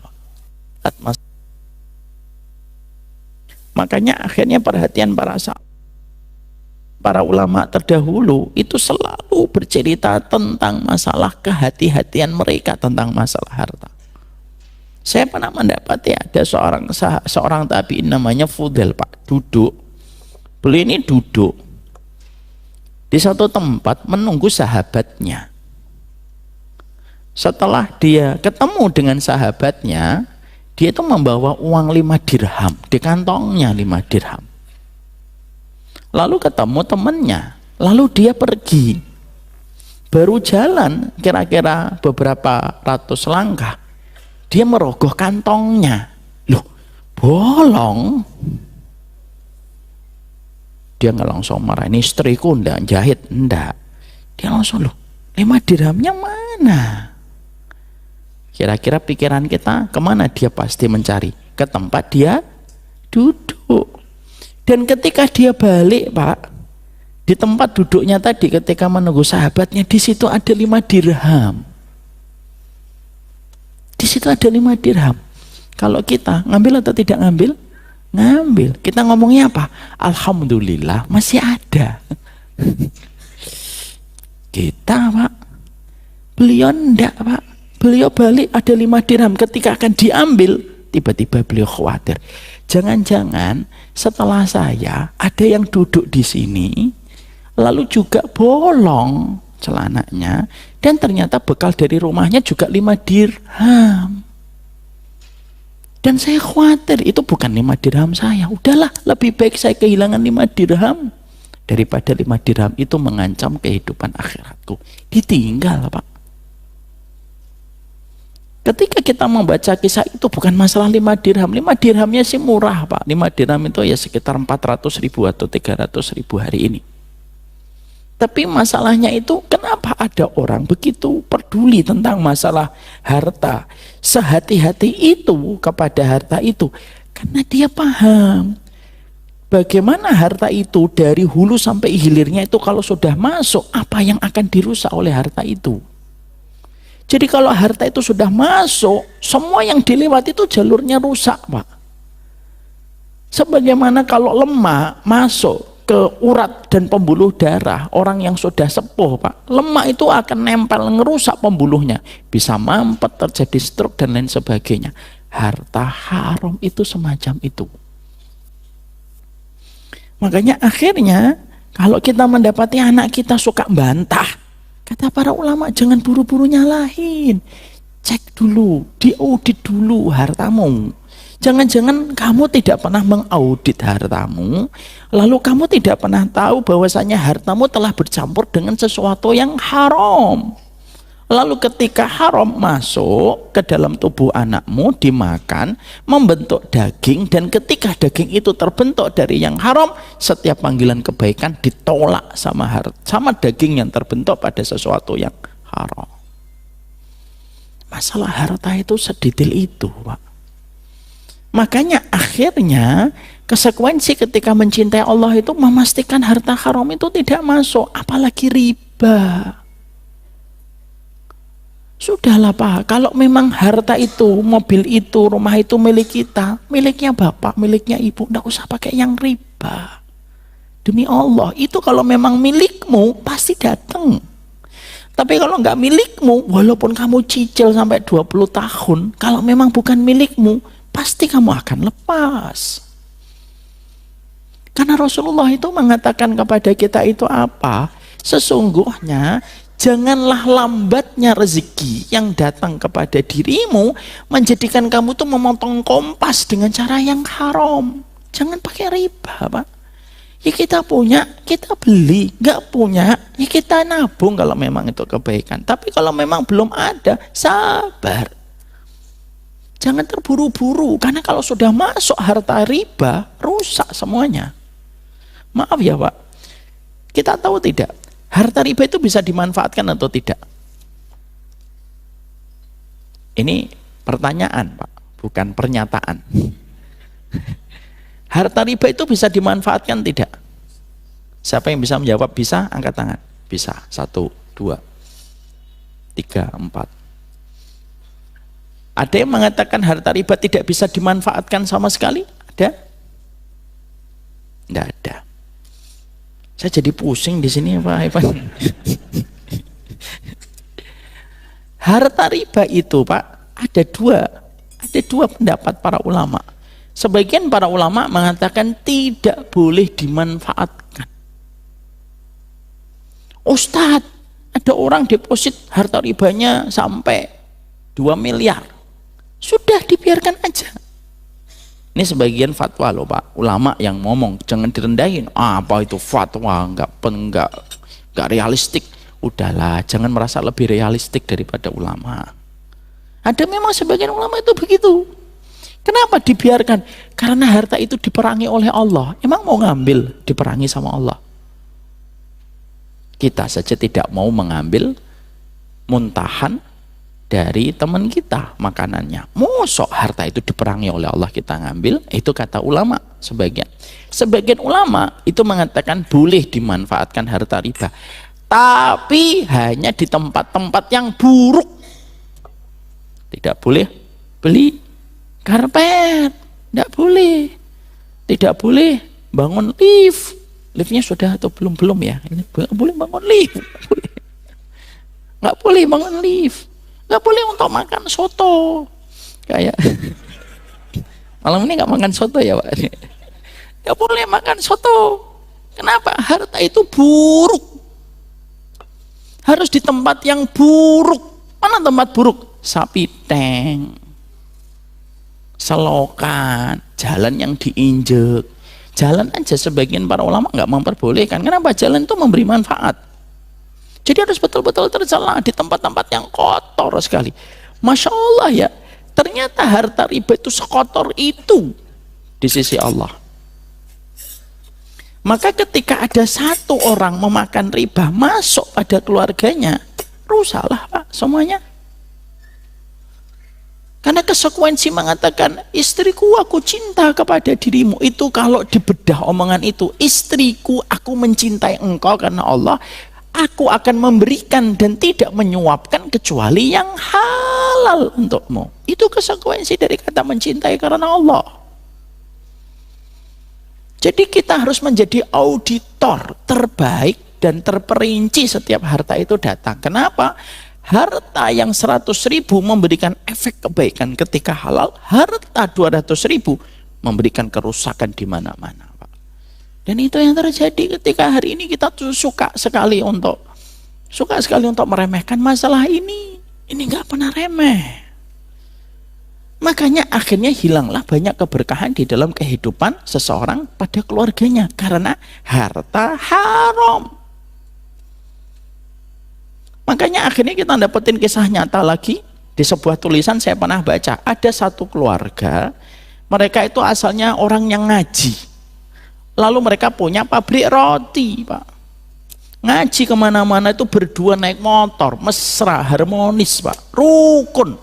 Makanya akhirnya perhatian para ulama terdahulu itu selalu bercerita tentang masalah kehati-hatian mereka tentang masalah harta. Saya pernah mendapati ada seorang tabi'in namanya Fudail, Pak, duduk. Beliau ini duduk di satu tempat menunggu sahabatnya. Setelah dia ketemu dengan sahabatnya, dia itu membawa uang 5 dirham, di kantongnya 5 dirham. Lalu ketemu temannya, lalu dia pergi. Baru jalan kira-kira beberapa ratus langkah, dia merogoh kantongnya. Loh, bolong. Dia nggak langsung marah, ini istriku ndak jahit, ndak. Dia langsung, loh, 5 dirhamnya mana? Kira-kira pikiran kita kemana? Dia pasti mencari ke tempat dia duduk. Dan ketika dia balik, Pak, di tempat duduknya tadi ketika menunggu sahabatnya, di situ ada 5 dirham. Di situ ada 5 dirham. Kalau kita ngambil atau tidak ngambil? Ngambil. Kita ngomongnya apa? Alhamdulillah masih ada. Kita, Pak, beliau enggak, Pak. Beliau balik ada 5 dirham. Ketika akan diambil, tiba-tiba beliau khawatir. Jangan-jangan setelah saya ada yang duduk di sini, lalu juga bolong celananya, dan ternyata bekal dari rumahnya juga 5 dirham. Dan saya khawatir itu bukan 5 dirham saya. Udahlah, lebih baik saya kehilangan 5 dirham daripada 5 dirham itu mengancam kehidupan akhiratku. Ditinggal, Pak. Ketika kita membaca kisah itu bukan masalah 5 dirham. 5 dirhamnya sih murah, Pak. 5 dirham itu ya sekitar 400.000 atau 300.000 hari ini. Tapi masalahnya itu kenapa ada orang begitu peduli tentang masalah harta, sehati-hati itu kepada harta itu? Karena dia paham Bagaimana harta itu dari hulu sampai hilirnya itu kalau sudah masuk, apa yang akan dirusak oleh harta itu? Jadi kalau harta itu sudah masuk, semua yang dilewati itu jalurnya rusak, Pak. Sebagaimana kalau lemak masuk ke urat dan pembuluh darah orang yang sudah sepuh, Pak, lemak itu akan nempel, ngerusak pembuluhnya, bisa mampet, terjadi stroke dan lain sebagainya. Harta haram itu semacam itu. Makanya akhirnya kalau kita mendapati anak kita suka bantah, kata para ulama jangan buru-buru nyalahin, cek dulu, diaudit dulu hartamu. Jangan-jangan kamu tidak pernah mengaudit hartamu, lalu kamu tidak pernah tahu bahwasanya hartamu telah bercampur dengan sesuatu yang haram. Lalu ketika haram masuk ke dalam tubuh anakmu, dimakan, membentuk daging, dan ketika daging itu terbentuk dari yang haram, setiap panggilan kebaikan ditolak sama daging yang terbentuk pada sesuatu yang haram. Masalah harta itu sedetail itu, Pak. Makanya akhirnya konsekuensi ketika mencintai Allah itu memastikan harta haram itu tidak masuk, apalagi riba. Sudahlah Pak, kalau memang harta itu, mobil itu, rumah itu milik kita, miliknya bapak, miliknya ibu, enggak usah pakai yang riba. Demi Allah, itu kalau memang milikmu pasti datang. Tapi kalau enggak milikmu, walaupun kamu cicil sampai 20 tahun, kalau memang bukan milikmu, pasti kamu akan lepas. Karena Rasulullah itu mengatakan kepada kita itu apa? Sesungguhnya janganlah lambatnya rezeki yang datang kepada dirimu menjadikan kamu tuh memotong kompas dengan cara yang haram. Jangan pakai riba, Pak. Ya kita punya, kita beli. Nggak punya, ya kita nabung kalau memang itu kebaikan. Tapi kalau memang belum ada, sabar. Jangan terburu-buru, karena kalau sudah masuk harta riba, rusak semuanya. Maaf ya Pak, kita tahu tidak? Harta riba itu bisa dimanfaatkan atau tidak? Ini pertanyaan Pak, bukan pernyataan. Harta riba itu bisa dimanfaatkan tidak? Siapa yang bisa menjawab bisa? Angkat tangan. Bisa. 1, 2, 3, 4. Ada yang mengatakan harta riba tidak bisa dimanfaatkan sama sekali? Ada? Tidak ada. Saya jadi pusing di sini Pak Ivan. Harta riba itu Pak ada dua pendapat para ulama. Sebagian para ulama mengatakan tidak boleh dimanfaatkan. Ustadz, ada orang deposit harta ribanya sampai 2 miliar. Sudah dibiarkan aja. Ini sebagian fatwa loh Pak, ulama yang ngomong jangan direndahin. Apa itu fatwa, enggak realistik. Udahlah, jangan merasa lebih realistik daripada ulama. Ada memang sebagian ulama itu begitu. Kenapa dibiarkan? Karena harta itu diperangi oleh Allah. Emang mau ngambil diperangi sama Allah? Kita saja tidak mau mengambil muntahan dari teman kita makanannya. Mosok harta itu diperangi oleh Allah kita ngambil? Itu kata ulama sebagian. Sebagian ulama itu mengatakan boleh dimanfaatkan harta riba, tapi hanya di tempat-tempat yang buruk. Tidak boleh beli karpet, tidak boleh. Tidak boleh bangun lift. Liftnya sudah atau belum ya? Ini boleh bangun lift. Nggak boleh bangun lift. Nggak boleh untuk makan soto. Kayak malam ini nggak makan soto ya Pak. Nggak boleh makan soto. Kenapa? Harta itu buruk. Harus di tempat yang buruk. Mana tempat buruk? Sapi tank, selokan, jalan yang diinjek. Jalan aja sebagian para ulama nggak memperbolehkan. Kenapa? Jalan itu memberi manfaat. Jadi harus betul-betul tercela di tempat-tempat yang kotor sekali. Masya Allah ya, ternyata harta riba itu sekotor itu di sisi Allah. Maka ketika ada satu orang memakan riba masuk pada keluarganya, rusaklah Pak semuanya. Karena konsekuensi mengatakan istriku aku cinta kepada dirimu, itu kalau dibedah omongan itu, istriku aku mencintai engkau karena Allah, aku akan memberikan dan tidak menyuapkan kecuali yang halal untukmu. Itu konsekuensi dari kata mencintai karena Allah. Jadi kita harus menjadi auditor terbaik dan terperinci setiap harta itu datang. Kenapa? Harta yang 100.000 memberikan efek kebaikan ketika halal, harta 200.000 memberikan kerusakan di mana-mana, Pak. Dan itu yang terjadi ketika hari ini kita tuh suka sekali untuk meremehkan masalah ini. Ini nggak pernah remeh. Makanya akhirnya hilanglah banyak keberkahan di dalam kehidupan seseorang pada keluarganya karena harta haram. Makanya akhirnya kita dapetin kisah nyata lagi di sebuah tulisan saya pernah baca. Ada satu keluarga, mereka itu asalnya orang yang ngaji. Lalu mereka punya pabrik roti, Pak. Ngaji kemana-mana itu berdua naik motor, mesra, harmonis, Pak. Rukun.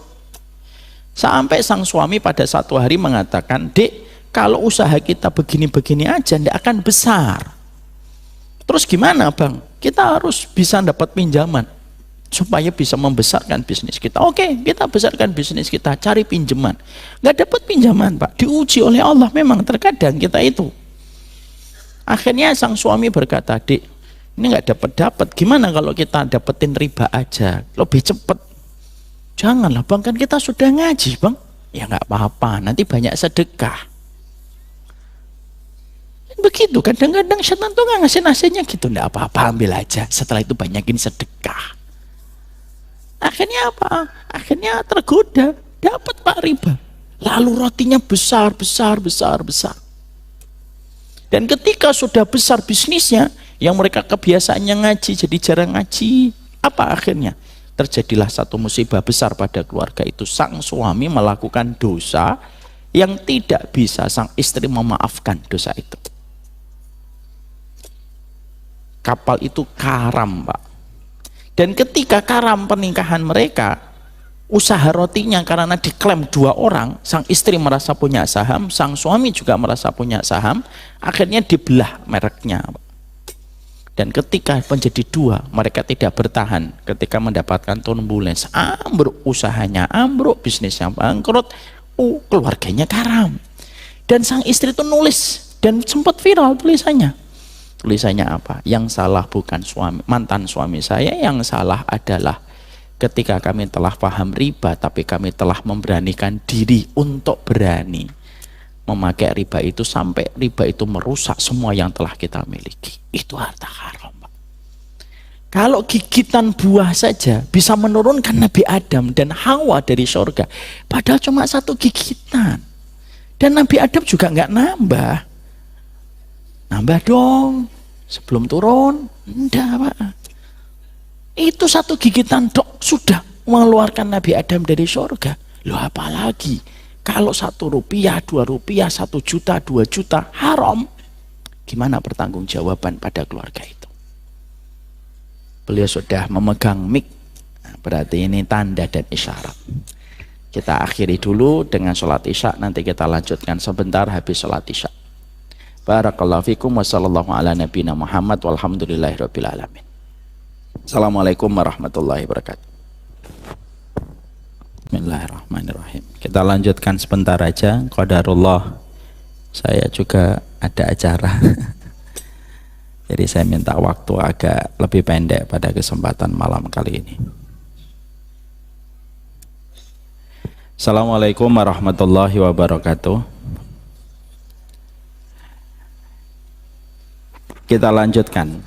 Sampai sang suami pada satu hari mengatakan, "Dek, kalau usaha kita begini-begini aja tidak akan besar. Terus gimana, Bang? Kita harus bisa dapat pinjaman supaya bisa membesarkan bisnis kita." Oke, kita besarkan bisnis kita, cari pinjaman. Nggak dapat pinjaman, Pak. Diuji oleh Allah. Memang terkadang kita itu. Akhirnya sang suami berkata, "Dek, ini nggak dapat. Gimana kalau kita dapetin riba aja, lebih cepat?" "Janganlah, Bang, kan kita sudah ngaji, Bang." "Ya nggak apa-apa, nanti banyak sedekah." Begitu, kadang-kadang setan tuh nggak ngasih nasihatnya gitu. "Nggak apa-apa, ambil aja, setelah itu banyakin sedekah." Akhirnya apa? Akhirnya tergoda, dapat Pak riba. Lalu rotinya besar. Dan ketika sudah besar bisnisnya, yang mereka kebiasaannya ngaji jadi jarang ngaji. Apa akhirnya? Terjadilah satu musibah besar pada keluarga itu. Sang suami melakukan dosa yang tidak bisa sang istri memaafkan dosa itu. Kapal itu karam, Pak. Dan ketika karam pernikahan mereka, usaha rotinya karena diklaim 2 orang, sang istri merasa punya saham, sang suami juga merasa punya saham, akhirnya dibelah mereknya. Dan ketika menjadi 2, mereka tidak bertahan ketika mendapatkan turbulence. Ambruk usahanya, ambruk bisnisnya bangkrut, keluarganya karam. Dan sang istri itu nulis, dan sempat viral tulisannya. Tulisannya apa? Yang salah bukan mantan suami saya, yang salah adalah ketika kami telah paham riba, tapi kami telah memberanikan diri untuk berani memakai riba itu sampai riba itu merusak semua yang telah kita miliki. Itu harta haram, Pak. Kalau gigitan buah saja bisa menurunkan Nabi Adam dan Hawa dari surga, padahal cuma 1 gigitan. Dan Nabi Adam juga nggak nambah. Nambah dong sebelum turun. Enggak, Pak. Itu 1 gigitan dok sudah mengeluarkan Nabi Adam dari surga. Loh, apalagi kalau 1 rupiah, 2 rupiah, 1 juta, 2 juta haram, gimana pertanggungjawaban pada keluarga itu? Beliau sudah memegang mic, berarti ini tanda dan isyarat. Kita akhiri dulu dengan sholat isya, nanti kita lanjutkan sebentar habis sholat isya. Barakallahu fikum wa sallallahu ala nabiyina Muhammad walhamdulillahirabbil alamin. Assalamualaikum warahmatullahi wabarakatuh. Bismillahirrahmanirrahim. Kita lanjutkan sebentar aja. Qadarullah, saya juga ada acara. Jadi saya minta waktu agak lebih pendek pada kesempatan malam kali ini. Assalamualaikum warahmatullahi wabarakatuh. Kita lanjutkan.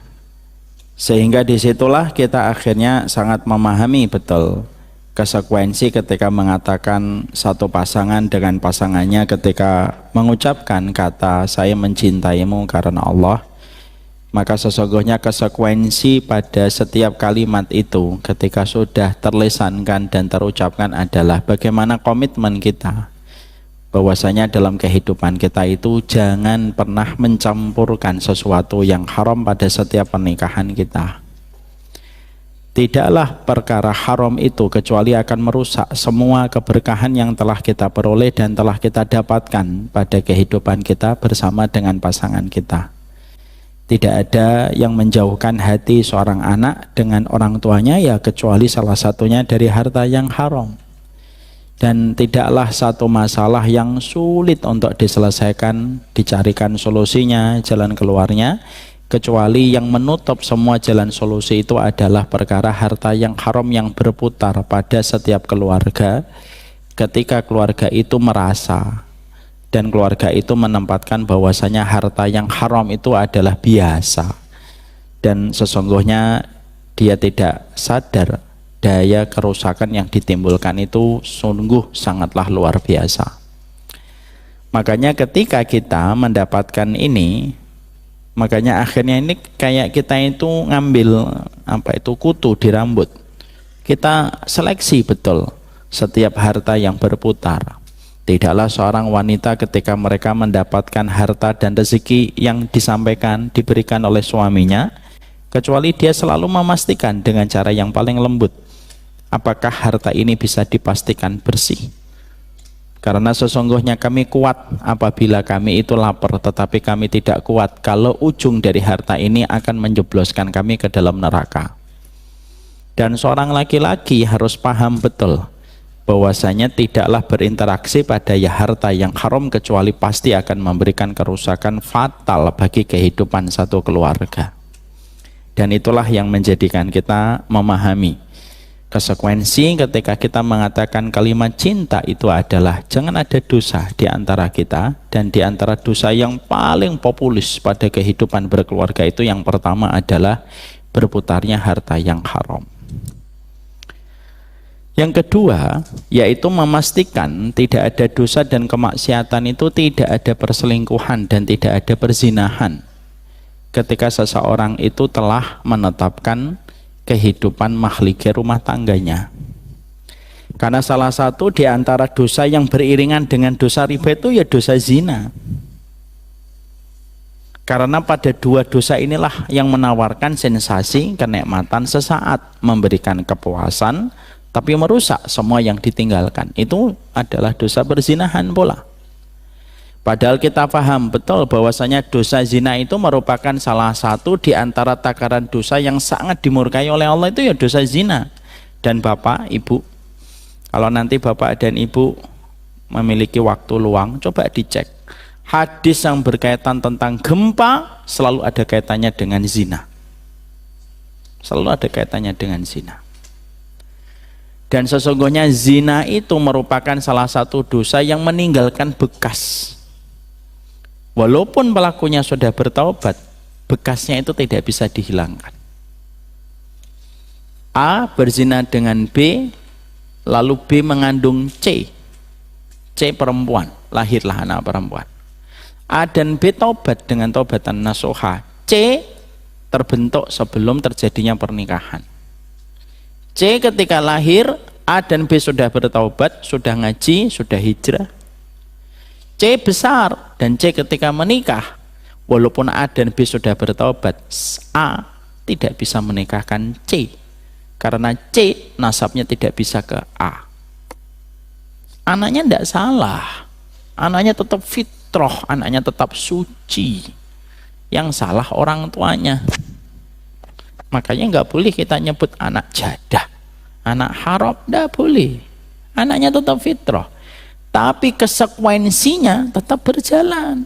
Sehingga disitulah kita akhirnya sangat memahami betul konsekuensi ketika mengatakan satu pasangan dengan pasangannya ketika mengucapkan kata saya mencintaimu karena Allah, maka sesungguhnya konsekuensi pada setiap kalimat itu ketika sudah terlisankan dan terucapkan adalah bagaimana komitmen kita bahwasanya dalam kehidupan kita itu jangan pernah mencampurkan sesuatu yang haram pada setiap pernikahan kita. Tidaklah perkara haram itu kecuali akan merusak semua keberkahan yang telah kita peroleh dan telah kita dapatkan pada kehidupan kita bersama dengan pasangan kita. Tidak ada yang menjauhkan hati seorang anak dengan orang tuanya ya kecuali salah satunya dari harta yang haram. Dan tidaklah satu masalah yang sulit untuk diselesaikan, dicarikan solusinya, jalan keluarnya, kecuali yang menutup semua jalan solusi itu adalah perkara harta yang haram yang berputar pada setiap keluarga ketika keluarga itu merasa dan keluarga itu menempatkan bahwasanya harta yang haram itu adalah biasa dan sesungguhnya dia tidak sadar daya kerusakan yang ditimbulkan itu sungguh sangatlah luar biasa. Makanya ketika kita mendapatkan ini, makanya akhirnya ini kayak kita itu ngambil kutu di rambut. Kita seleksi betul setiap harta yang berputar. Tidaklah seorang wanita ketika mereka mendapatkan harta dan rezeki yang disampaikan, diberikan oleh suaminya, kecuali dia selalu memastikan dengan cara yang paling lembut, apakah harta ini bisa dipastikan bersih. Karena sesungguhnya kami kuat apabila kami itu lapar, tetapi kami tidak kuat kalau ujung dari harta ini akan menjebloskan kami ke dalam neraka. Dan seorang laki-laki harus paham betul bahwasanya tidaklah berinteraksi pada harta yang haram kecuali pasti akan memberikan kerusakan fatal bagi kehidupan satu keluarga. Dan itulah yang menjadikan kita memahami konsekuensi ketika kita mengatakan kalimat cinta itu adalah jangan ada dosa di antara kita. Dan di antara dosa yang paling populis pada kehidupan berkeluarga itu yang pertama adalah berputarnya harta yang haram. Yang kedua yaitu memastikan tidak ada dosa dan kemaksiatan itu tidak ada perselingkuhan dan tidak ada perzinahan ketika seseorang itu telah menetapkan kehidupan mahligai rumah tangganya. Karena salah satu di antara dosa yang beriringan dengan dosa riba itu ya dosa zina. Karena pada dua dosa inilah yang menawarkan sensasi kenikmatan sesaat, memberikan kepuasan, tapi merusak semua yang ditinggalkan. Itu adalah dosa berzinahan pula. Padahal kita paham betul bahwasanya dosa zina itu merupakan salah satu di antara takaran dosa yang sangat dimurkai oleh Allah, itu ya dosa zina. Dan Bapak, Ibu, kalau nanti Bapak dan Ibu memiliki waktu luang, coba dicek. Hadis yang berkaitan tentang gempa selalu ada kaitannya dengan zina. Selalu ada kaitannya dengan zina. Dan sesungguhnya zina itu merupakan salah satu dosa yang meninggalkan bekas. Walaupun pelakunya sudah bertaubat, bekasnya itu tidak bisa dihilangkan. A berzina dengan B, lalu B mengandung C. C perempuan, lahirlah anak perempuan. A dan B taubat dengan taubatan nasuha. C terbentuk sebelum terjadinya pernikahan. C ketika lahir, A dan B sudah bertaubat, sudah ngaji, sudah hijrah. C besar, dan C ketika menikah, walaupun A dan B sudah bertaubat, A tidak bisa menikahkan C, karena C nasabnya tidak bisa ke A. Anaknya tidak salah, anaknya tetap fitrah, anaknya tetap suci. Yang salah orang tuanya. Makanya nggak boleh kita nyebut anak jadah, anak haram, nggak boleh. Anaknya tetap fitrah, tapi konsekuensinya tetap berjalan.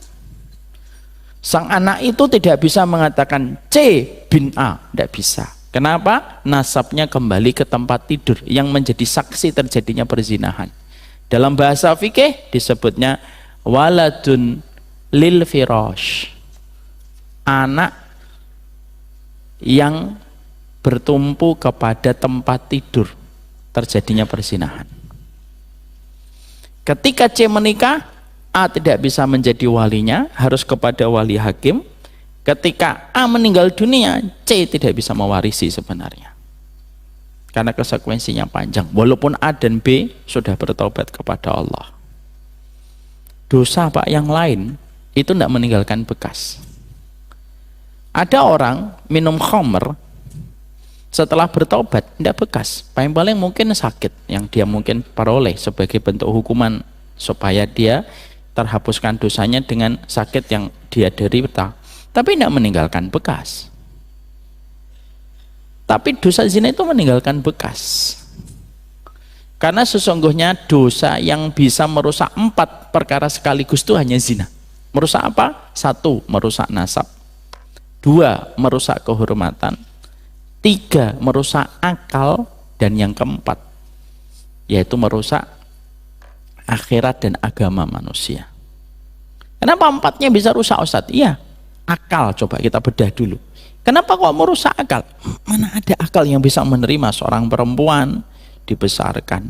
Sang anak itu tidak bisa mengatakan C bin A, tidak bisa. Kenapa? Nasabnya kembali ke tempat tidur yang menjadi saksi terjadinya perzinahan. Dalam bahasa fikih disebutnya waladun lil firash, anak yang bertumpu kepada tempat tidur terjadinya perzinahan. Ketika C menikah, A tidak bisa menjadi walinya, harus kepada wali hakim. Ketika A meninggal dunia, C tidak bisa mewarisi sebenarnya, karena konsekuensinya panjang. Walaupun A dan B sudah bertaubat kepada Allah, dosa Pak yang lain itu tidak meninggalkan bekas. Ada orang minum khamr, Setelah bertobat, tidak bekas. Paling-paling mungkin sakit yang dia mungkin peroleh sebagai bentuk hukuman supaya dia terhapuskan dosanya dengan sakit yang dia derita. Tapi tidak meninggalkan bekas. Tapi dosa zina itu meninggalkan bekas. Karena sesungguhnya dosa yang bisa merusak 4 perkara sekaligus itu hanya zina. Merusak apa? 1, merusak nasab. 2, merusak kehormatan. 3, merusak akal. Dan yang keempat, yaitu merusak akhirat dan agama manusia. Kenapa 4-nya bisa rusak, Ustadz? Iya, akal. Coba kita bedah dulu. Kenapa kok merusak akal? Mana ada akal yang bisa menerima seorang perempuan dibesarkan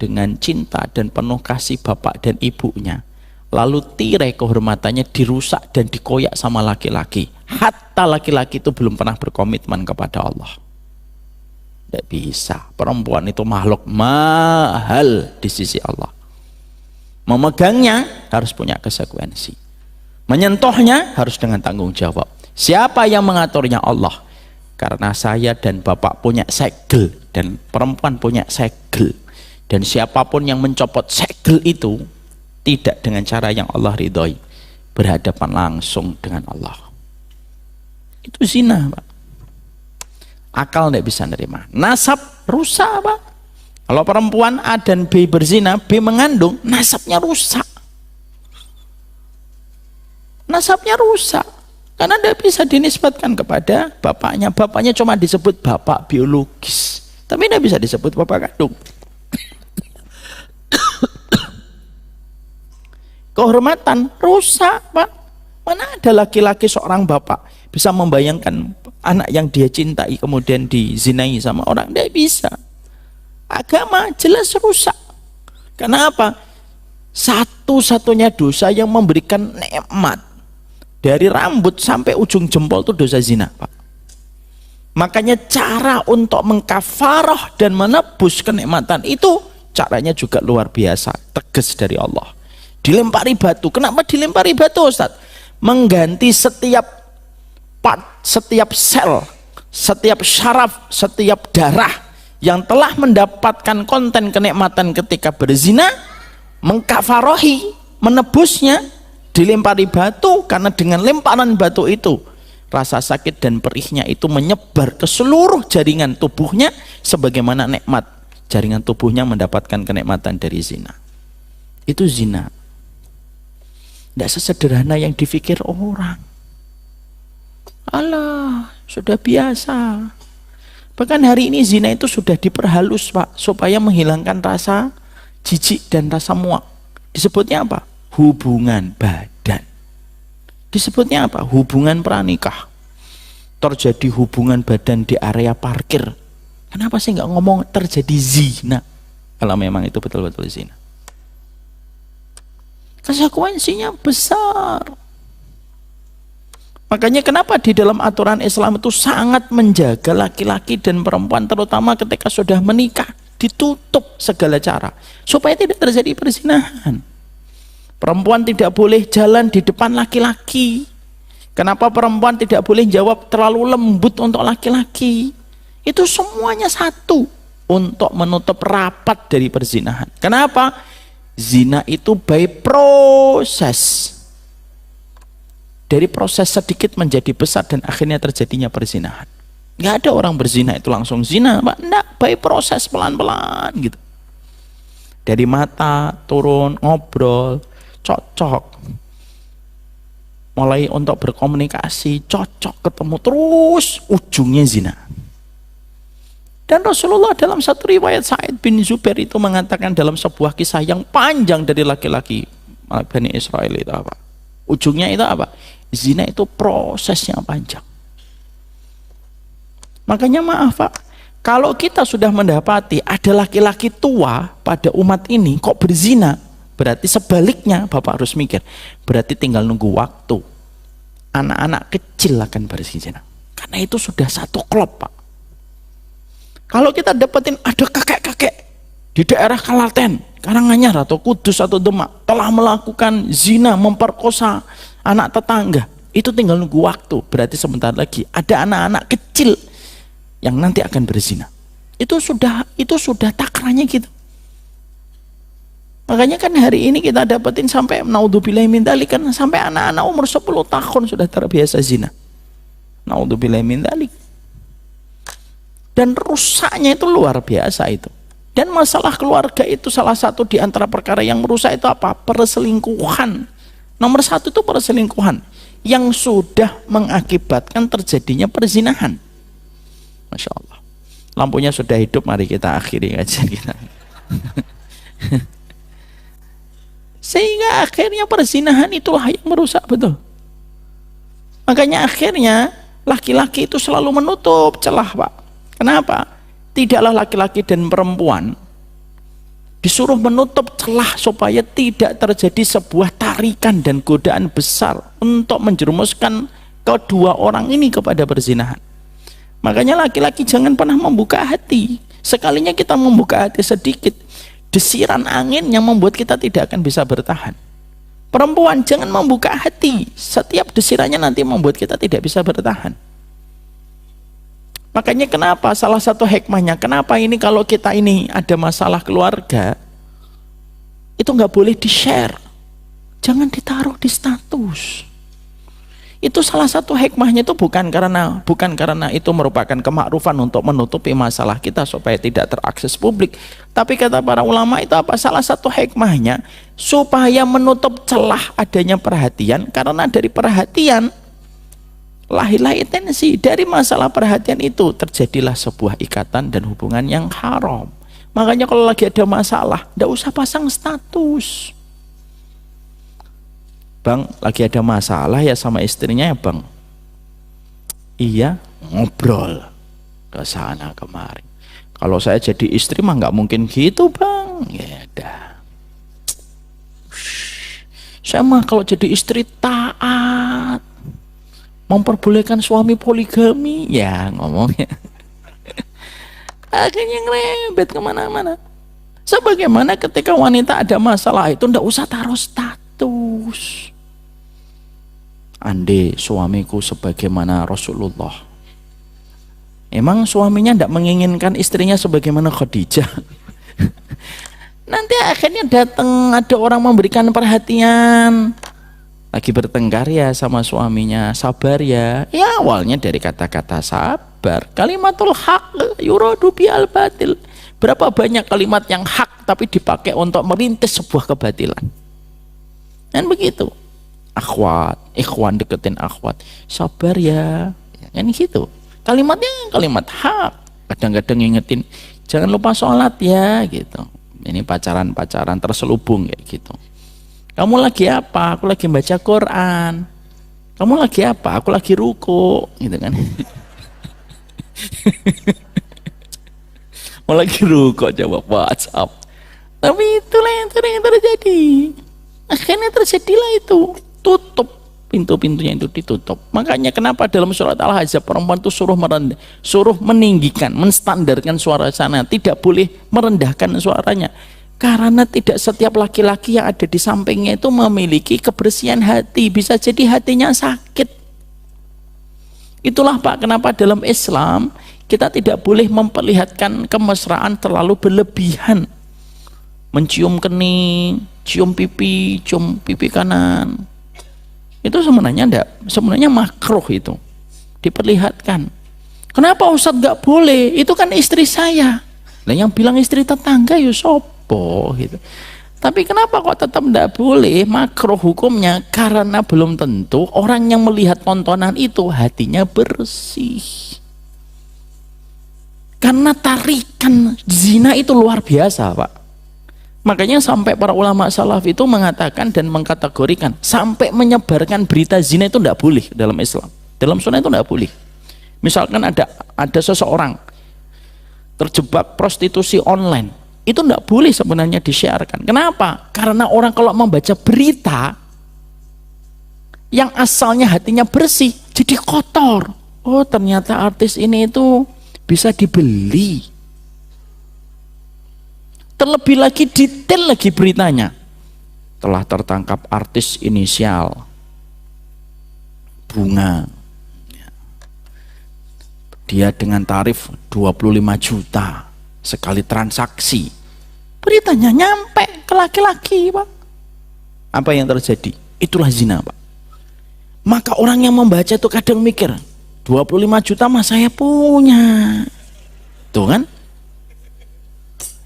dengan cinta dan penuh kasih bapak dan ibunya, lalu tirai kehormatannya dirusak dan dikoyak sama laki-laki. Hatta laki-laki itu belum pernah berkomitmen kepada Allah. Tidak bisa. Perempuan itu makhluk mahal di sisi Allah. Memegangnya harus punya konsekuensi. Menyentuhnya harus dengan tanggung jawab. Siapa yang mengaturnya? Allah. Karena saya dan bapak punya segel dan perempuan punya segel. Dan siapapun yang mencopot segel itu tidak dengan cara yang Allah ridhoi, berhadapan langsung dengan Allah. Itu zina, Pak. Akal tidak bisa nerima. Nasab rusak, Pak. Kalau perempuan A dan B berzina, B mengandung, nasabnya rusak. Nasabnya rusak. Karena tidak bisa dinisbatkan kepada bapaknya. Bapaknya cuma disebut bapak biologis. Tapi tidak bisa disebut bapak kandung. Kehormatan rusak, Pak. Mana ada laki-laki seorang bapak bisa membayangkan anak yang dia cintai kemudian dizinai sama orang? Tidak bisa. Agama jelas rusak. Kenapa? Satu-satunya dosa yang memberikan nikmat dari rambut sampai ujung jempol itu dosa zina, Pak. Makanya cara untuk mengkafarah dan menebus kenikmatan itu caranya juga luar biasa, tegas dari Allah. Dilempari batu. Kenapa dilempari batu, Ustaz? Mengganti setiap part, setiap sel, setiap syaraf, setiap darah yang telah mendapatkan konten kenikmatan ketika berzina, mengkafarohi, menebusnya, dilempari batu. Karena dengan lemparan batu itu rasa sakit dan perihnya itu menyebar ke seluruh jaringan tubuhnya, sebagaimana nikmat jaringan tubuhnya mendapatkan kenikmatan dari zina. Itu zina. Tidak sesederhana yang dipikir orang. Alah, sudah biasa. Bahkan hari ini zina itu sudah diperhalus, Pak, supaya menghilangkan rasa jijik dan rasa muak. Disebutnya apa? Hubungan badan. Disebutnya apa? Hubungan pranikah. Terjadi hubungan badan di area parkir. Kenapa sih nggak ngomong terjadi zina? Kalau memang itu betul-betul zina. Konsekuensinya besar. Makanya kenapa di dalam aturan Islam itu sangat menjaga laki-laki dan perempuan, terutama ketika sudah menikah, ditutup segala cara supaya tidak terjadi perzinahan. Perempuan tidak boleh jalan di depan laki-laki. Kenapa perempuan tidak boleh jawab terlalu lembut untuk laki-laki? Itu semuanya satu untuk menutup rapat dari perzinahan. Kenapa? Zina itu by proses. Dari proses sedikit menjadi besar dan akhirnya terjadinya perzinahan. Nggak ada orang berzina itu langsung zina, Pak. Nggak, by proses pelan-pelan gitu. Dari mata turun, ngobrol, cocok. Mulai untuk berkomunikasi, cocok, ketemu, terus ujungnya zina. Dan Rasulullah dalam satu riwayat, Sa'id bin Zubair itu mengatakan dalam sebuah kisah yang panjang dari laki-laki Bani Israel itu apa? Ujungnya itu apa? Zina itu prosesnya panjang. Makanya maaf, Pak, kalau kita sudah mendapati ada laki-laki tua pada umat ini kok berzina, berarti sebaliknya Bapak harus mikir, berarti tinggal nunggu waktu anak-anak kecil akan berzina. Karena itu sudah satu klub, Pak. Kalau kita dapetin ada kakek-kakek di daerah Klaten, Karanganyar atau Kudus atau Demak telah melakukan zina, memperkosa anak tetangga, itu tinggal nunggu waktu. Berarti sebentar lagi ada anak-anak kecil yang nanti akan berzina. Itu sudah takranya gitu. Makanya kan hari ini kita dapetin sampai naudzubillahi min dzalik, kan sampai anak-anak umur 10 tahun sudah terbiasa zina. Naudzubillahi min dzalik. Dan rusaknya itu luar biasa itu. Dan masalah keluarga itu salah satu di antara perkara yang merusak itu apa? Perselingkuhan. Nomor satu itu perselingkuhan yang sudah mengakibatkan terjadinya perzinahan. Masya Allah. Lampunya sudah hidup, mari kita akhiri kajian kita. Sehingga akhirnya perzinahan itulah yang merusak, betul. Makanya akhirnya laki-laki itu selalu menutup celah, Pak. Kenapa? Tidaklah laki-laki dan perempuan disuruh menutup celah supaya tidak terjadi sebuah tarikan dan godaan besar untuk menjerumuskan kedua orang ini kepada perzinahan. Makanya laki-laki jangan pernah membuka hati. Sekalinya kita membuka hati sedikit, desiran angin yang membuat kita tidak akan bisa bertahan. Perempuan jangan membuka hati, setiap desirannya nanti membuat kita tidak bisa bertahan. Makanya kenapa salah satu hikmahnya, kenapa ini kalau kita ini ada masalah keluarga, itu nggak boleh di-share, jangan ditaruh di status. Itu salah satu hikmahnya, itu bukan karena itu merupakan kemakrufan untuk menutupi masalah kita supaya tidak terakses publik, tapi kata para ulama itu apa? Salah satu hikmahnya supaya menutup celah adanya perhatian, karena dari perhatian lahirlah intensi, dari masalah perhatian itu terjadilah sebuah ikatan dan hubungan yang haram. Makanya kalau lagi ada masalah, tidak usah pasang status. Bang, lagi ada masalah ya sama istrinya ya bang. Iya, ngobrol ke sana kemari. Kalau saya jadi istri mah nggak mungkin gitu bang. Ya dah. Saya mah kalau jadi istri taat, memperbolehkan suami poligami, ya ngomongnya. Akhirnya ngerebet kemana-mana. Sebagaimana ketika wanita ada masalah itu ndak usah taruh status. Andai suamiku sebagaimana Rasulullah, emang suaminya ndak menginginkan istrinya sebagaimana Khadijah? Nanti akhirnya datang ada orang memberikan perhatian, lagi bertengkar ya sama suaminya, sabar ya. Ya awalnya dari kata-kata sabar, kalimatul haq yuradu bi'al batil. Berapa banyak kalimat yang hak tapi dipakai untuk merintis sebuah kebatilan. Dan begitu. Akhwat, ikhwan deketin akhwat, sabar ya. Kan gitu. Kalimatnya kalimat hak. Kadang-kadang ngingetin, jangan lupa sholat ya gitu. Ini pacaran-pacaran terselubung kayak gitu. Kamu lagi apa? Aku lagi baca Quran. Kamu lagi apa? Aku lagi ruku, gitu kan. Mau lagi ruku coba WhatsApp. Tapi itulah yang sering terjadi. Akhirnya terjadilah itu. Tutup pintu-pintunya itu ditutup. Makanya kenapa dalam surat Al-Ahzab perempuan itu suruh meninggikan, menstandarkan suara sana, tidak boleh merendahkan suaranya. Karena tidak setiap laki-laki yang ada di sampingnya itu memiliki kebersihan hati, bisa jadi hatinya sakit. Itulah Pak, kenapa dalam Islam kita tidak boleh memperlihatkan kemesraan terlalu berlebihan. Mencium kening, cium pipi kanan. Itu sebenarnya makruh itu diperlihatkan. Kenapa Ustadz gak boleh? Itu kan istri saya. Nah yang bilang istri tetangga ya sopo gitu. Tapi kenapa kok tetap tidak boleh? Makruh hukumnya karena belum tentu orang yang melihat tontonan itu hatinya bersih. Karena tarikan zina itu luar biasa Pak. Makanya sampai para ulama salaf itu mengatakan dan mengkategorikan, sampai menyebarkan berita zina itu tidak boleh dalam Islam. Dalam sunnah itu tidak boleh. Misalkan ada seseorang terjebak prostitusi online, itu tidak boleh sebenarnya disiarkan. Kenapa? Karena orang kalau membaca berita yang asalnya hatinya bersih jadi kotor. Oh ternyata artis ini itu bisa dibeli. Terlebih lagi detail lagi beritanya. Telah tertangkap artis inisial Bunga. Dia dengan tarif 25 juta sekali transaksi. Beritanya nyampe ke laki-laki, Pak. Apa yang terjadi? Itulah zina, Pak. Maka orang yang membaca itu kadang mikir, 25 juta mah saya punya. Tuh kan?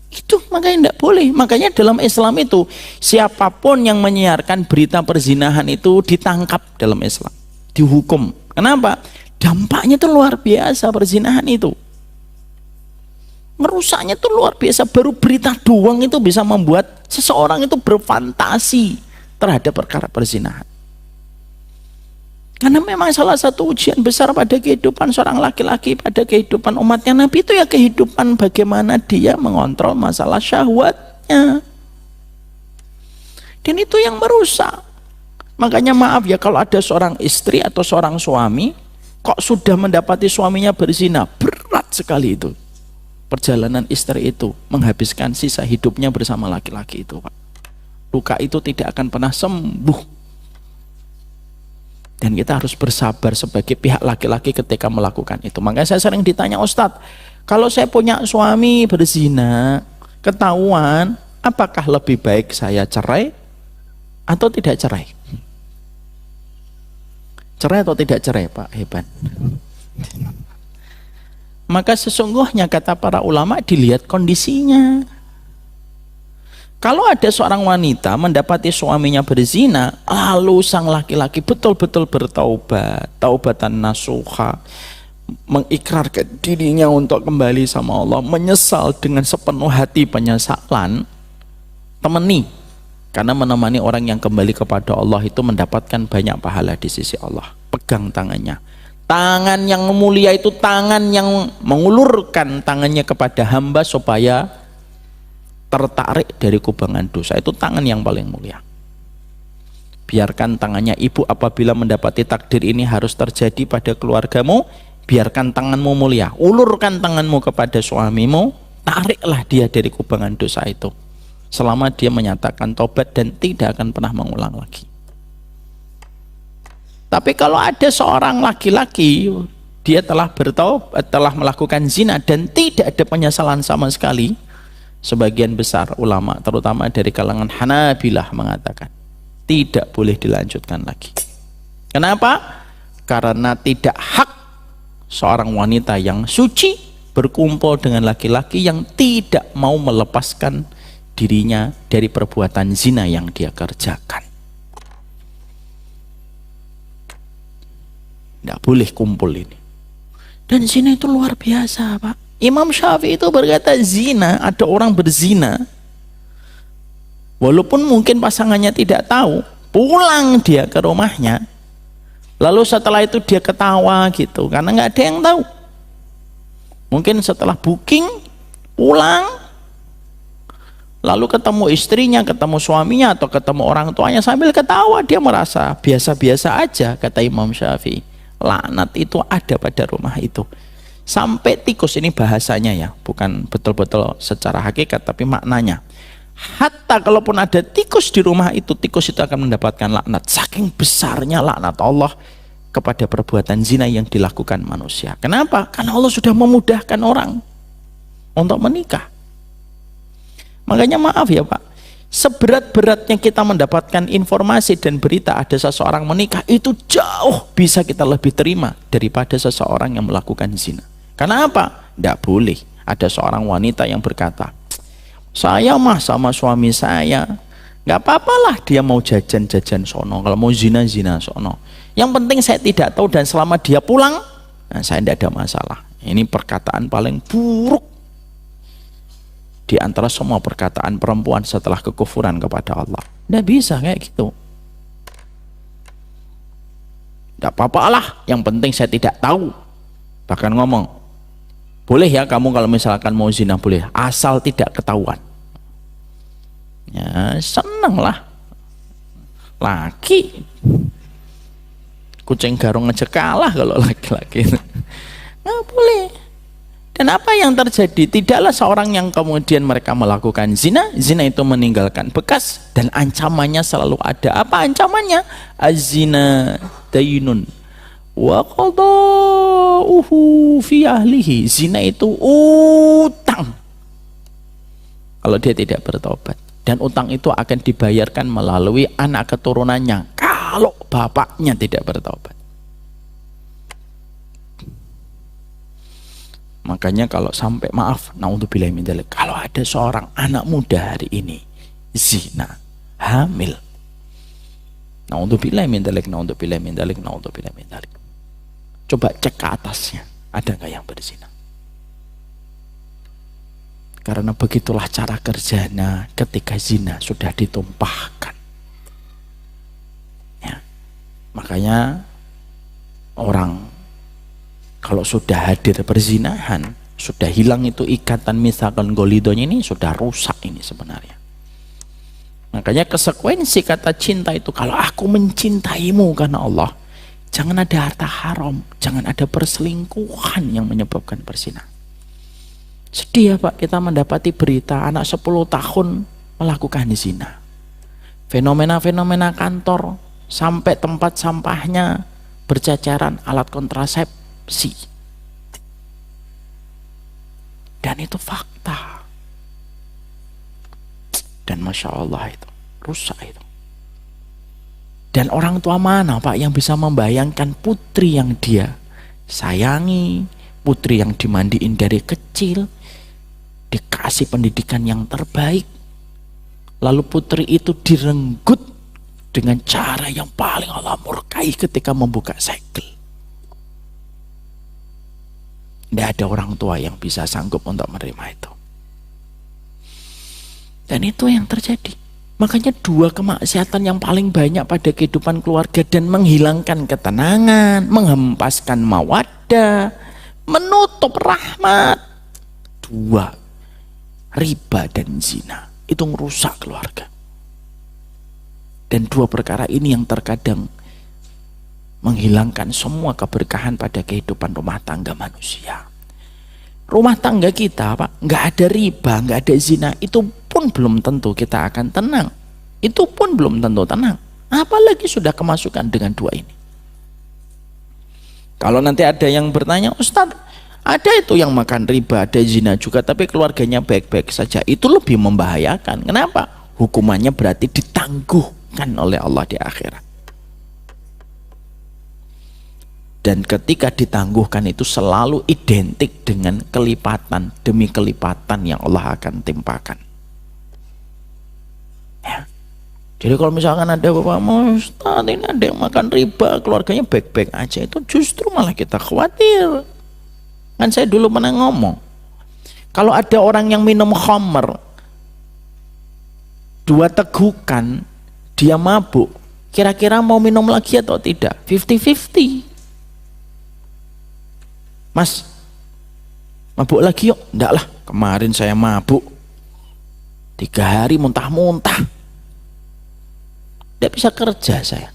Itu makanya tidak boleh. Makanya dalam Islam itu siapapun yang menyiarkan berita perzinahan itu ditangkap dalam Islam, dihukum. Kenapa? Dampaknya itu luar biasa perzinahan itu. Merusaknya itu luar biasa. Baru berita doang itu bisa membuat seseorang itu berfantasi terhadap perkara perzinahan. Karena memang salah satu ujian besar pada kehidupan seorang laki-laki, pada kehidupan umatnya Nabi itu ya kehidupan bagaimana dia mengontrol masalah syahwatnya. Dan itu yang merusak. Makanya maaf ya, kalau ada seorang istri atau seorang suami kok sudah mendapati suaminya berzina, berat sekali itu. Perjalanan istri itu menghabiskan sisa hidupnya bersama laki-laki itu, Pak. Luka itu tidak akan pernah sembuh. Dan kita harus bersabar sebagai pihak laki-laki ketika melakukan itu. Makanya saya sering ditanya, Ustadz, kalau saya punya suami berzina, ketahuan, apakah lebih baik saya cerai atau tidak cerai? Cerai atau tidak cerai, Pak? Hebat. Maka sesungguhnya kata para ulama dilihat kondisinya. Kalau ada seorang wanita mendapati suaminya berzina, lalu sang laki-laki betul-betul bertaubat, taubatan nasuha, mengikrarkan dirinya untuk kembali sama Allah, menyesal dengan sepenuh hati penyesalan, temani. Karena menemani orang yang kembali kepada Allah itu mendapatkan banyak pahala di sisi Allah. Pegang tangannya. Tangan yang mulia itu tangan yang mengulurkan tangannya kepada hamba supaya tertarik dari kubangan dosa. Itu tangan yang paling mulia. Biarkan tangannya ibu apabila mendapati takdir ini harus terjadi pada keluargamu, biarkan tanganmu mulia, ulurkan tanganmu kepada suamimu, tariklah dia dari kubangan dosa itu selama dia menyatakan tobat dan tidak akan pernah mengulang lagi. Tapi kalau ada seorang laki-laki dia telah bertaubat, telah melakukan zina dan tidak ada penyesalan sama sekali, sebagian besar ulama terutama dari kalangan Hanabilah mengatakan tidak boleh dilanjutkan lagi. Kenapa? Karena tidak hak seorang wanita yang suci berkumpul dengan laki-laki yang tidak mau melepaskan dirinya dari perbuatan zina yang dia kerjakan. Tidak boleh kumpul ini. Dan zina itu luar biasa, Pak. Imam Syafi'i itu berkata zina, ada orang berzina, walaupun mungkin pasangannya tidak tahu, pulang dia ke rumahnya, lalu setelah itu dia ketawa gitu, karena nggak ada yang tahu. Mungkin setelah booking, pulang, lalu ketemu istrinya, ketemu suaminya, atau ketemu orang tuanya sambil ketawa, dia merasa biasa-biasa aja, kata Imam Syafi'i. Laknat itu ada pada rumah itu. Sampai tikus, ini bahasanya ya, bukan betul-betul secara hakikat tapi maknanya. Hatta kalaupun ada tikus di rumah itu, tikus itu akan mendapatkan laknat. Saking besarnya laknat Allah kepada perbuatan zina yang dilakukan manusia. Kenapa? Karena Allah sudah memudahkan orang untuk menikah. Makanya maaf ya Pak, seberat-beratnya kita mendapatkan informasi dan berita ada seseorang menikah, itu jauh bisa kita lebih terima daripada seseorang yang melakukan zina. Karena apa? Tidak boleh ada seorang wanita yang berkata, saya mah sama suami saya nggak apa-apalah, dia mau jajan-jajan sono, kalau mau zina-zina sono, yang penting saya tidak tahu dan selama dia pulang, nah, saya tidak ada masalah. Ini perkataan paling buruk di antara semua perkataan perempuan setelah kekufuran kepada Allah. Tidak bisa kayak gitu. Tidak apa-apalah, yang penting saya tidak tahu. Bahkan ngomong, boleh ya kamu kalau misalkan mau zina, boleh, asal tidak ketahuan. Ya seneng lah. Laki kucing garong aja kalah kalau laki-laki. Nggak boleh. Dan apa yang terjadi? Tidaklah seorang yang kemudian mereka melakukan zina, zina itu meninggalkan bekas dan ancamannya selalu ada. Apa ancamannya? Az-zina dainun wa qada qada'uhu fi ahlihi. Zina itu utang kalau dia tidak bertobat, dan utang itu akan dibayarkan melalui anak keturunannya kalau bapaknya tidak bertobat. Makanya kalau sampai, maaf, naudzubillah min dzalik, kalau ada seorang anak muda hari ini zina, hamil, naudzubillah min dzalik, naudzubillah min dzalik, naudzubillah min dzalik, coba cek ke atasnya, ada nggak yang berzina? Karena begitulah cara kerjanya ketika zina sudah ditumpahkan. Ya. Makanya orang kalau sudah hadir perzinahan, sudah hilang itu ikatan misalkan golidonya, ini sudah rusak ini sebenarnya. Makanya konsekuensi kata cinta itu, kalau aku mencintaimu karena Allah, jangan ada harta haram, jangan ada perselingkuhan yang menyebabkan perzinahan. Sedih ya Pak, kita mendapati berita anak 10 tahun melakukan zina. Fenomena-fenomena kantor, sampai tempat sampahnya berceceran alat kontrasepsi. Dan itu fakta. Dan Masya Allah itu, rusak itu. Dan orang tua mana Pak yang bisa membayangkan putri yang dia sayangi, putri yang dimandiin dari kecil, dikasih pendidikan yang terbaik, lalu putri itu direnggut dengan cara yang paling Allah murkai ketika membuka segel. Tidak ada orang tua yang bisa sanggup untuk menerima itu. Dan itu yang terjadi. Makanya dua kemaksiatan yang paling banyak pada kehidupan keluarga dan menghilangkan ketenangan, menghempaskan mawaddah, menutup rahmat. Dua, riba dan zina. Itu merusak keluarga. Dan dua perkara ini yang terkadang menghilangkan semua keberkahan pada kehidupan rumah tangga manusia. Rumah tangga kita Pak, nggak ada riba, nggak ada zina, itu pun belum tentu kita akan tenang. Itu pun belum tentu tenang. Apalagi sudah kemasukan dengan dua ini. Kalau nanti ada yang bertanya, Ustadz, ada itu yang makan riba, ada zina juga, tapi keluarganya baik-baik saja, itu lebih membahayakan. Kenapa? Hukumannya berarti ditangguhkan oleh Allah di akhirat. Dan ketika ditangguhkan itu selalu identik dengan kelipatan demi kelipatan yang Allah akan timpakan. Ya. Jadi kalau misalkan ada bapak, Ustaz ini ada yang makan riba, keluarganya baik-baik aja, itu justru malah kita khawatir. Kan saya dulu pernah ngomong, kalau ada orang yang minum khamr 2 tegukan dia mabuk, kira-kira mau minum lagi atau tidak? 50-50. Mas, mabuk lagi yuk? Enggak lah, kemarin saya mabuk 3 hari muntah-muntah, tidak bisa kerja saya.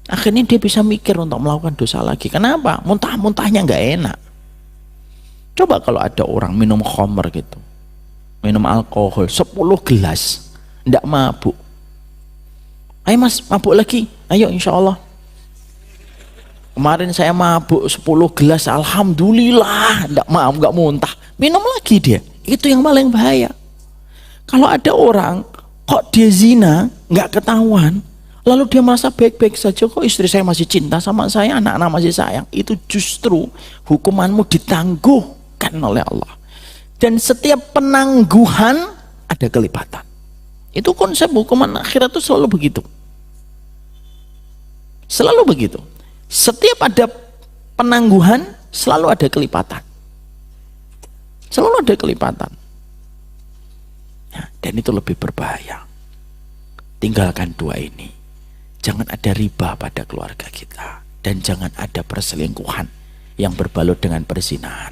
Akhirnya dia bisa mikir untuk melakukan dosa lagi. Kenapa? Muntah-muntahnya nggak enak. Coba kalau ada orang minum khamr gitu, minum alkohol 10 gelas, enggak mabuk. Ayo mas, mabuk lagi? Ayo insya Allah. Kemarin saya mabuk 10 gelas, alhamdulillah, enggak muntah. Minum lagi dia. Itu yang paling bahaya. Kalau ada orang kok dia zina, nggak ketahuan, lalu dia merasa baik-baik saja, kok istri saya masih cinta sama saya, anak-anak masih sayang, itu justru hukumanmu ditangguhkan oleh Allah. Dan setiap penangguhan ada kelipatan. Itu konsep hukuman akhirat itu selalu begitu. Selalu begitu. Setiap ada penangguhan selalu ada kelipatan. Selalu ada kelipatan. Ya, dan itu lebih berbahaya. Tinggalkan dua ini. Jangan ada riba pada keluarga kita, dan jangan ada perselingkuhan yang berbalut dengan perzinahan.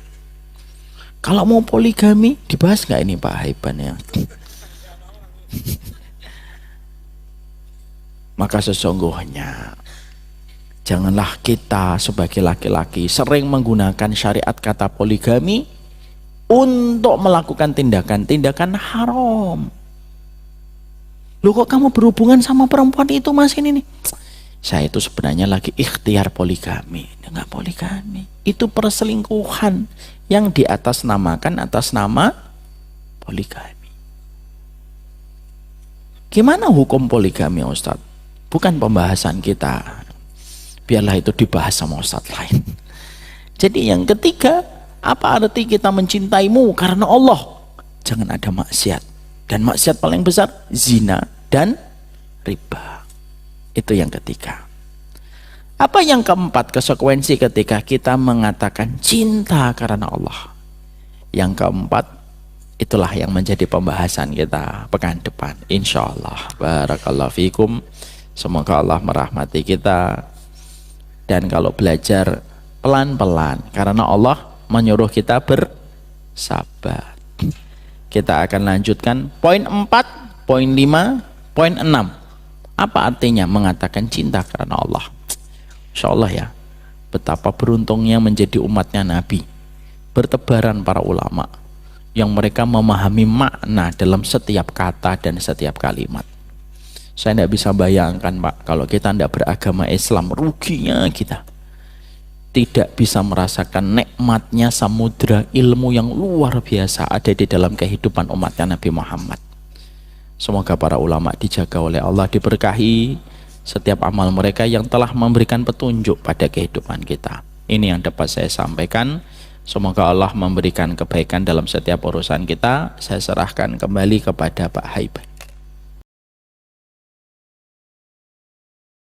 Kalau mau poligami, dibahas nggak ini Pak Haiban ya? Maka sesungguhnya janganlah kita sebagai laki-laki sering menggunakan syariat kata poligami untuk melakukan tindakan-tindakan haram. Loh kok kamu berhubungan sama perempuan itu mas ini nih? Saya itu sebenarnya lagi ikhtiar poligami. Enggak poligami. Itu perselingkuhan yang di atas nama poligami. Gimana hukum poligami, Ustadz? Bukan pembahasan kita. Biarlah itu dibahas sama Ustadz lain. Jadi yang ketiga, apa arti kita mencintaimu? Karena Allah. Jangan ada maksiat. Dan maksiat paling besar, zina dan riba. Itu yang ketiga. Apa yang keempat, konsekuensi ketika kita mengatakan cinta karena Allah? Yang keempat, itulah yang menjadi pembahasan kita pekan depan, insya Allah. Barakallahu fikum. Semoga Allah merahmati kita. Dan kalau belajar pelan-pelan, karena Allah menyuruh kita bersabar. Kita akan lanjutkan poin 4, poin 5, poin 6. Apa artinya mengatakan cinta karena Allah? Insya Allah ya, betapa beruntungnya menjadi umatnya Nabi. Bertebaran para ulama yang mereka memahami makna dalam setiap kata dan setiap kalimat. Saya tidak bisa bayangkan, Pak, kalau kita tidak beragama Islam, ruginya kita. Tidak bisa merasakan nikmatnya samudra ilmu yang luar biasa ada di dalam kehidupan umatnya Nabi Muhammad. Semoga para ulama dijaga oleh Allah, diberkahi setiap amal mereka yang telah memberikan petunjuk pada kehidupan kita. Ini yang dapat saya sampaikan. Semoga Allah memberikan kebaikan dalam setiap urusan kita. Saya serahkan kembali kepada Pak Haib.